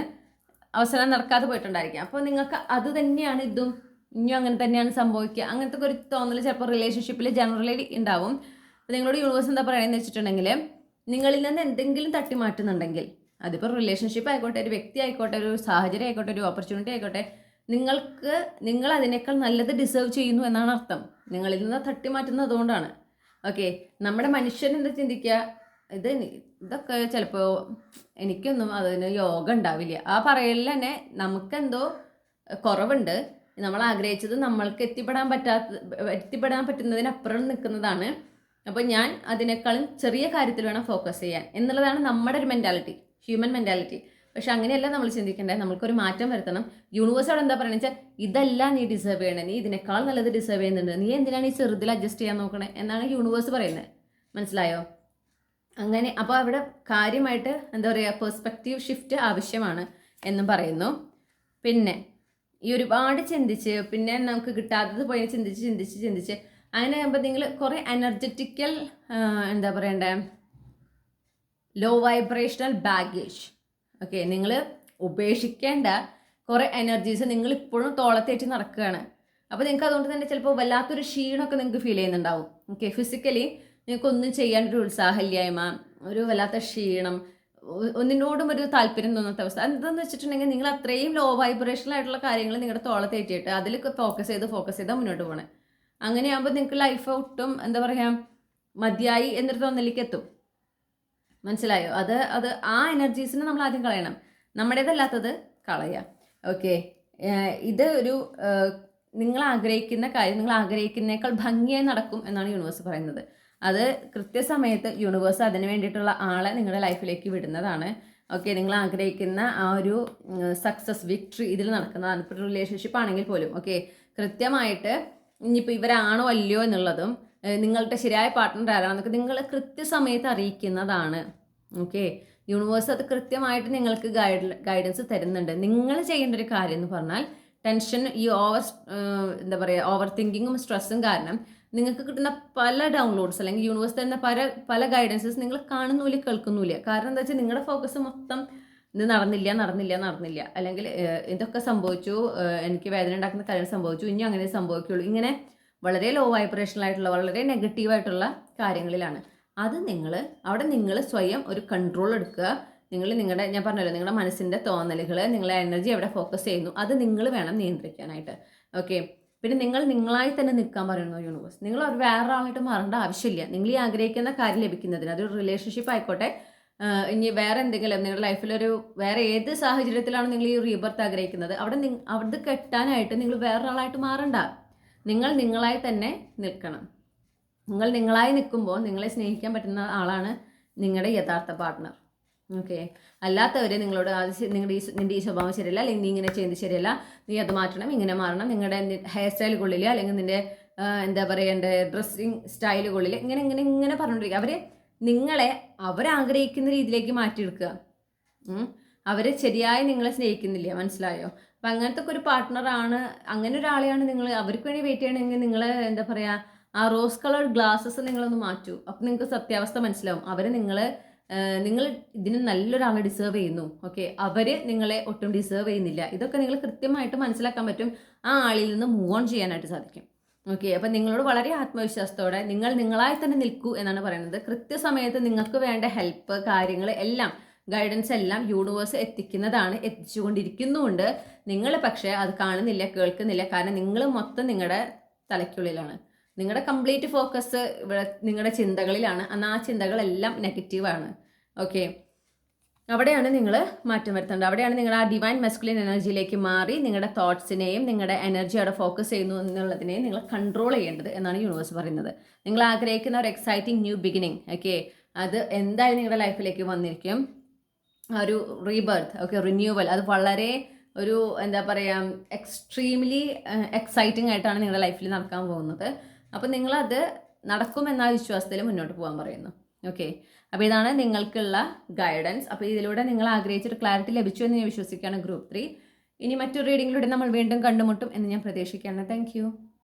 അവസരം നടക്കാതെ പോയിട്ടുണ്ടായിരിക്കാം. അപ്പോൾ നിങ്ങൾക്ക് അത് തന്നെയാണ് ഇതും ഇനിയും അങ്ങനെ തന്നെയാണ് സംഭവിക്കുക, അങ്ങനത്തെ ഒരു തോന്നൽ ചിലപ്പോൾ റിലേഷൻഷിപ്പിൽ ജനറലി ഉണ്ടാവും. അപ്പോൾ നിങ്ങളോട് യൂണിവേഴ്സ് എന്താ പറയുകയെന്ന് വെച്ചിട്ടുണ്ടെങ്കിൽ, നിങ്ങളിൽ നിന്ന് എന്തെങ്കിലും തട്ടി മാറ്റുന്നുണ്ടെങ്കിൽ, അതിപ്പോൾ റിലേഷൻഷിപ്പ് ആയിക്കോട്ടെ, ഒരു വ്യക്തി ആയിക്കോട്ടെ, ഒരു സാഹചര്യം ആയിക്കോട്ടെ, ഒരു ഓപ്പർച്യൂണിറ്റി ആയിക്കോട്ടെ, നിങ്ങൾ അതിനേക്കാൾ നല്ലത് ഡിസേർവ് ചെയ്യുന്നു എന്നാണ് അർത്ഥം. നിങ്ങളിൽ നിന്ന് തട്ടി മാറ്റുന്നത് അതുകൊണ്ടാണ്. ഓക്കെ, നമ്മുടെ മനുഷ്യൻ എന്താ ചിന്തിക്കുക, ഇതൊക്കെ ചിലപ്പോൾ എനിക്കൊന്നും അതിന് യോഗം ഉണ്ടാവില്ല, ആ പറയലിൽ തന്നെ നമുക്കെന്തോ കുറവുണ്ട്, നമ്മൾ ആഗ്രഹിച്ചത് നമ്മൾക്ക് എത്തിപ്പെടാൻ പറ്റുന്നതിനപ്പുറം നിൽക്കുന്നതാണ്, അപ്പോൾ ഞാൻ അതിനേക്കാളും ചെറിയ കാര്യത്തിൽ വേണം ഫോക്കസ് ചെയ്യാൻ എന്നുള്ളതാണ് നമ്മുടെ ഒരു മെൻറ്റാലിറ്റി, ഹ്യൂമൻ മെൻറ്റാലിറ്റി. പക്ഷെ അങ്ങനെയല്ല നമ്മൾ ചിന്തിക്കേണ്ടത്. നമ്മൾക്കൊരു മാറ്റം വരുത്തണം. യൂണിവേഴ്സോട് എന്താ പറയുന്നത് വെച്ചാൽ, ഇതല്ല നീ ഡിസേർവ് ചെയ്യണേ, നീ ഇതിനേക്കാൾ നല്ലത് ഡിസേർവ് ചെയ്യുന്നുണ്ട്, നീ എന്തിനാണ് ഈ ചെറുതിൽ അഡ്ജസ്റ്റ് ചെയ്യാൻ നോക്കണേ എന്നാണ് യൂണിവേഴ്സ് പറയുന്നത്. മനസ്സിലായോ? അങ്ങനെ അപ്പോൾ അവിടെ കാര്യമായിട്ട് എന്താ പറയുക പെർസ്പെക്റ്റീവ് ഷിഫ്റ്റ് ആവശ്യമാണ് എന്നും പറയുന്നു. പിന്നെ ഈ ഒരുപാട് ചിന്തിച്ച് പിന്നെ നമുക്ക് കിട്ടാത്തത് പോയി ചിന്തിച്ച് അങ്ങനെ ആകുമ്പോൾ നിങ്ങൾ കുറേ എനർജറ്റിക്കൽ എന്താ പറയണ്ടേ ലോ വൈബ്രേഷണൽ ബാഗേജ്, ഓക്കെ, നിങ്ങൾ ഉപേക്ഷിക്കേണ്ട കുറേ എനർജീസ് നിങ്ങൾ ഇപ്പോഴും തോളത്തേറ്റ് നടക്കുകയാണ്. അപ്പോൾ നിങ്ങൾക്ക് അതുകൊണ്ട് തന്നെ ചിലപ്പോൾ വല്ലാത്തൊരു ക്ഷീണമൊക്കെ നിങ്ങൾക്ക് ഫീൽ ചെയ്യുന്നുണ്ടാവും. ഓക്കെ, ഫിസിക്കലി നിങ്ങൾക്കൊന്നും ചെയ്യാനൊരു ഉത്സാഹമില്ലായ്മ, ഒരു വല്ലാത്ത ക്ഷീണം, ഒന്നിനോടും ഒരു താല്പര്യം തോന്നാത്ത അവസ്ഥ. എന്താണെന്ന് വെച്ചിട്ടുണ്ടെങ്കിൽ നിങ്ങൾ അത്രയും ലോ വൈബ്രേഷണൽ ആയിട്ടുള്ള കാര്യങ്ങൾ നിങ്ങളുടെ തോളത്തേറ്റിയിട്ട് അതിൽ ഫോക്കസ് ചെയ്താൽ മുന്നോട്ട് പോകണേ. അങ്ങനെയാകുമ്പോൾ നിങ്ങൾക്ക് ലൈഫ് ഒട്ടും എന്താ പറയുക മതിയായി എന്നൊരു തോന്നലിലേക്ക് എത്തും. മനസ്സിലായോ? അത് ആ എനർജീസിനെ നമ്മൾ ആദ്യം കളയണം, നമ്മുടേതല്ലാത്തത് കളയുക. ഓക്കെ, ഇത് ഒരു നിങ്ങൾ ആഗ്രഹിക്കുന്ന കാര്യം നിങ്ങൾ ആഗ്രഹിക്കുന്നേക്കാൾ ഭംഗിയായി നടക്കും എന്നാണ് യൂണിവേഴ്സ് പറയുന്നത്. അത് കൃത്യസമയത്ത് യൂണിവേഴ്സ് അതിന് വേണ്ടിയിട്ടുള്ള ആളെ നിങ്ങളുടെ ലൈഫിലേക്ക് വിടുന്നതാണ്. ഓക്കെ, നിങ്ങൾ ആഗ്രഹിക്കുന്ന ആ ഒരു സക്സസ് വിക്ടറി ഇതിൽ നടക്കുന്നതാണ്. ഇപ്പോൾ റിലേഷൻഷിപ്പ് ആണെങ്കിൽ പോലും ഓക്കെ, കൃത്യമായിട്ട് ഇനിയിപ്പോൾ ഇവരാണോ അല്ലയോ എന്നുള്ളതും നിങ്ങളുടെ ശരിയായ പാർട്ട്ണർ ആരാണെന്നൊക്കെ നിങ്ങൾ കൃത്യസമയത്ത് അറിയിക്കുന്നതാണ്. ഓക്കെ, യൂണിവേഴ്സ് അത് കൃത്യമായിട്ട് നിങ്ങൾക്ക് ഗൈഡൻസ് തരുന്നുണ്ട്. നിങ്ങൾ ചെയ്യേണ്ട ഒരു കാര്യം എന്ന് പറഞ്ഞാൽ ടെൻഷൻ, ഈ എന്താ പറയുക ഓവർ തിങ്കിങ്ങും സ്ട്രെസ്സും കാരണം നിങ്ങൾക്ക് കിട്ടുന്ന പല ഡൗൺലോഡ്സ് അല്ലെങ്കിൽ യൂണിവേഴ്സ് തരുന്ന പല ഗൈഡൻസസ് നിങ്ങൾ കാണുന്നില്ല കേൾക്കുന്നില്ല. കാരണം എന്താ വെച്ചാൽ നിങ്ങളുടെ ഫോക്കസ് മൊത്തം ഇത് നടന്നില്ല, അല്ലെങ്കിൽ ഇതൊക്കെ സംഭവിച്ചു, എനിക്ക് വേദന ഉണ്ടാക്കുന്ന കാര്യം സംഭവിച്ചു, ഇനി അങ്ങനെ സംഭവിക്കുള്ളൂ, ഇങ്ങനെ വളരെ ലോ വൈബ്രേഷണൽ ആയിട്ടുള്ള വളരെ നെഗറ്റീവായിട്ടുള്ള കാര്യങ്ങളിലാണ്. അത് നിങ്ങൾ സ്വയം ഒരു കൺട്രോൾ എടുക്കുക. നിങ്ങളുടെ ഞാൻ പറഞ്ഞല്ലോ നിങ്ങളുടെ മനസ്സിൻ്റെ തോന്നലുകൾ, നിങ്ങളെ എനർജി എവിടെ ഫോക്കസ് ചെയ്യുന്നു അത് നിങ്ങൾ വേണം നിയന്ത്രിക്കാനായിട്ട്. ഓക്കെ, പിന്നെ നിങ്ങളായി തന്നെ നിൽക്കാൻ പറയുന്നു യൂണിവേഴ്സ്. നിങ്ങൾ വേറെ ആളായിട്ട് മാറേണ്ട ആവശ്യമില്ല. നിങ്ങൾ ഈ ആഗ്രഹിക്കുന്ന കാര്യം ലഭിക്കുന്നതിന്, അതൊരു റിലേഷൻഷിപ്പ് ആയിക്കോട്ടെ, ഇനി വേറെ എന്തെങ്കിലും നിങ്ങളുടെ ലൈഫിലൊരു വേറെ ഏത് സാഹചര്യത്തിലാണ് നിങ്ങൾ ഈ റീബർത്ത് ആഗ്രഹിക്കുന്നത്, അവിടെ കെട്ടാനായിട്ട് നിങ്ങൾ വേറൊരാളായിട്ട് മാറണ്ട. നിങ്ങളായി തന്നെ നിൽക്കണം. നിങ്ങളായി നിൽക്കുമ്പോൾ നിങ്ങളെ സ്നേഹിക്കാൻ പറ്റുന്ന ആളാണ് നിങ്ങളുടെ യഥാർത്ഥ പാർട്ട്ണർ. ഓക്കെ, അല്ലാത്തവർ നിങ്ങളോട് നിന്റെ ഈ സ്വഭാവം ശരിയല്ല, അല്ലെങ്കിൽ നീ ഇങ്ങനെ ചെയ്യുന്നത് ശരിയല്ല, നീ അത് മാറ്റണം, ഇങ്ങനെ മാറണം, നിങ്ങളുടെ ഹെയർ സ്റ്റൈൽ കൊള്ളില്ല, അല്ലെങ്കിൽ നിന്റെ എന്താ പറയേണ്ട ഡ്രസ്സിങ് സ്റ്റൈൽ കൊള്ളില്ല, ഇങ്ങനെ പറഞ്ഞുകൊണ്ടിരിക്കുക. നിങ്ങളെ അവരാഗ്രഹിക്കുന്ന രീതിയിലേക്ക് മാറ്റിയെടുക്കുക. അവർ ശരിയായി നിങ്ങളെ സ്നേഹിക്കുന്നില്ല. മനസ്സിലായോ? അപ്പം അങ്ങനത്തെ ഒരു പാർട്ട്ണറാണ്, അങ്ങനെ ഒരാളെയാണ് നിങ്ങൾ അവർക്ക് വേണ്ടി വെയിറ്റ് ചെയ്യണമെങ്കിൽ നിങ്ങൾ എന്താ പറയുക ആ റോസ് കളർഡ് ഗ്ലാസ്സസ് നിങ്ങളൊന്ന് മാറ്റൂ. അപ്പം നിങ്ങൾക്ക് സത്യാവസ്ഥ മനസ്സിലാവും. നിങ്ങൾ ഇതിന് നല്ലൊരാളെ ഡിസേർവ് ചെയ്യുന്നു. ഓക്കെ, അവർ നിങ്ങളെ ഒട്ടും ഡിസേർവ് ചെയ്യുന്നില്ല. ഇതൊക്കെ നിങ്ങൾ കൃത്യമായിട്ട് മനസ്സിലാക്കാൻ പറ്റും. ആ ആളിൽ നിന്ന് മൂവ് ഓൺ ചെയ്യാനായിട്ട് സാധിക്കും. ഓക്കെ, അപ്പം നിങ്ങളോട് വളരെ ആത്മവിശ്വാസത്തോടെ നിങ്ങൾ നിങ്ങളായി തന്നെ നിൽക്കൂ എന്നാണ് പറയുന്നത്. കൃത്യസമയത്ത് നിങ്ങൾക്ക് വേണ്ട ഹെൽപ്പ് കാര്യങ്ങൾ എല്ലാം ഗൈഡൻസ് എല്ലാം യൂണിവേഴ്സ് എത്തിക്കുന്നതാണ്, എത്തിച്ചുകൊണ്ടിരിക്കുന്നുമുണ്ട്. നിങ്ങൾ പക്ഷേ അത് കാണുന്നില്ല, കേൾക്കുന്നില്ല. കാരണം നിങ്ങൾ മൊത്തം നിങ്ങളുടെ തലയ്ക്കുള്ളിലാണ്. നിങ്ങളുടെ കംപ്ലീറ്റ് ഫോക്കസ് ഇവിടെ നിങ്ങളുടെ ചിന്തകളിലാണ്. എന്നാൽ ആ ചിന്തകളെല്ലാം നെഗറ്റീവാണ്. ഓക്കെ, അവിടെയാണ് നിങ്ങൾ മാറ്റം വരുത്തേണ്ടത്. അവിടെയാണ് നിങ്ങൾ ആ ഡിവൈൻ മെസ്കുലിൻ എനർജിയിലേക്ക് മാറി നിങ്ങളുടെ തോട്ട്സിനെയും നിങ്ങളുടെ എനർജി അവിടെ ഫോക്കസ് ചെയ്യുന്നു എന്നുള്ളതിനെയും നിങ്ങൾ കൺട്രോൾ ചെയ്യേണ്ടത് എന്നാണ് യൂണിവേഴ്സ് പറയുന്നത്. നിങ്ങൾ ആഗ്രഹിക്കുന്ന ഒരു എക്സൈറ്റിംഗ് ന്യൂ ബിഗിനിങ്, ഓക്കെ, അത് എന്തായാലും നിങ്ങളുടെ ലൈഫിലേക്ക് വന്നിരിക്കും. ഒരു റീബർത്ത്, ഓക്കെ, റിന്യൂവൽ, അത് വളരെ ഒരു എന്താ പറയുക എക്സ്ട്രീംലി എക്സൈറ്റിംഗ് ആയിട്ടാണ് നിങ്ങളുടെ ലൈഫിൽ നടക്കാൻ പോകുന്നത്. അപ്പോൾ നിങ്ങളത് നടക്കുമെന്ന വിശ്വാസത്തിൽ മുന്നോട്ട് പോകാൻ പറയുന്നു. ഓക്കെ, അപ്പോൾ ഇതാണ് നിങ്ങൾക്കുള്ള ഗൈഡൻസ്. അപ്പോൾ ഇതിലൂടെ നിങ്ങൾ ആഗ്രഹിച്ചൊരു ക്ലാരിറ്റി ലഭിച്ചു എന്ന് ഞാൻ വിശ്വസിക്കുകയാണ് ഗ്രൂപ്പ് 3. ഇനി മറ്റൊരു റീഡിങ്ങിലൂടെ നമ്മൾ വീണ്ടും കണ്ടുമുട്ടും എന്ന് ഞാൻ പ്രതീക്ഷിക്കുകയാണ്. താങ്ക്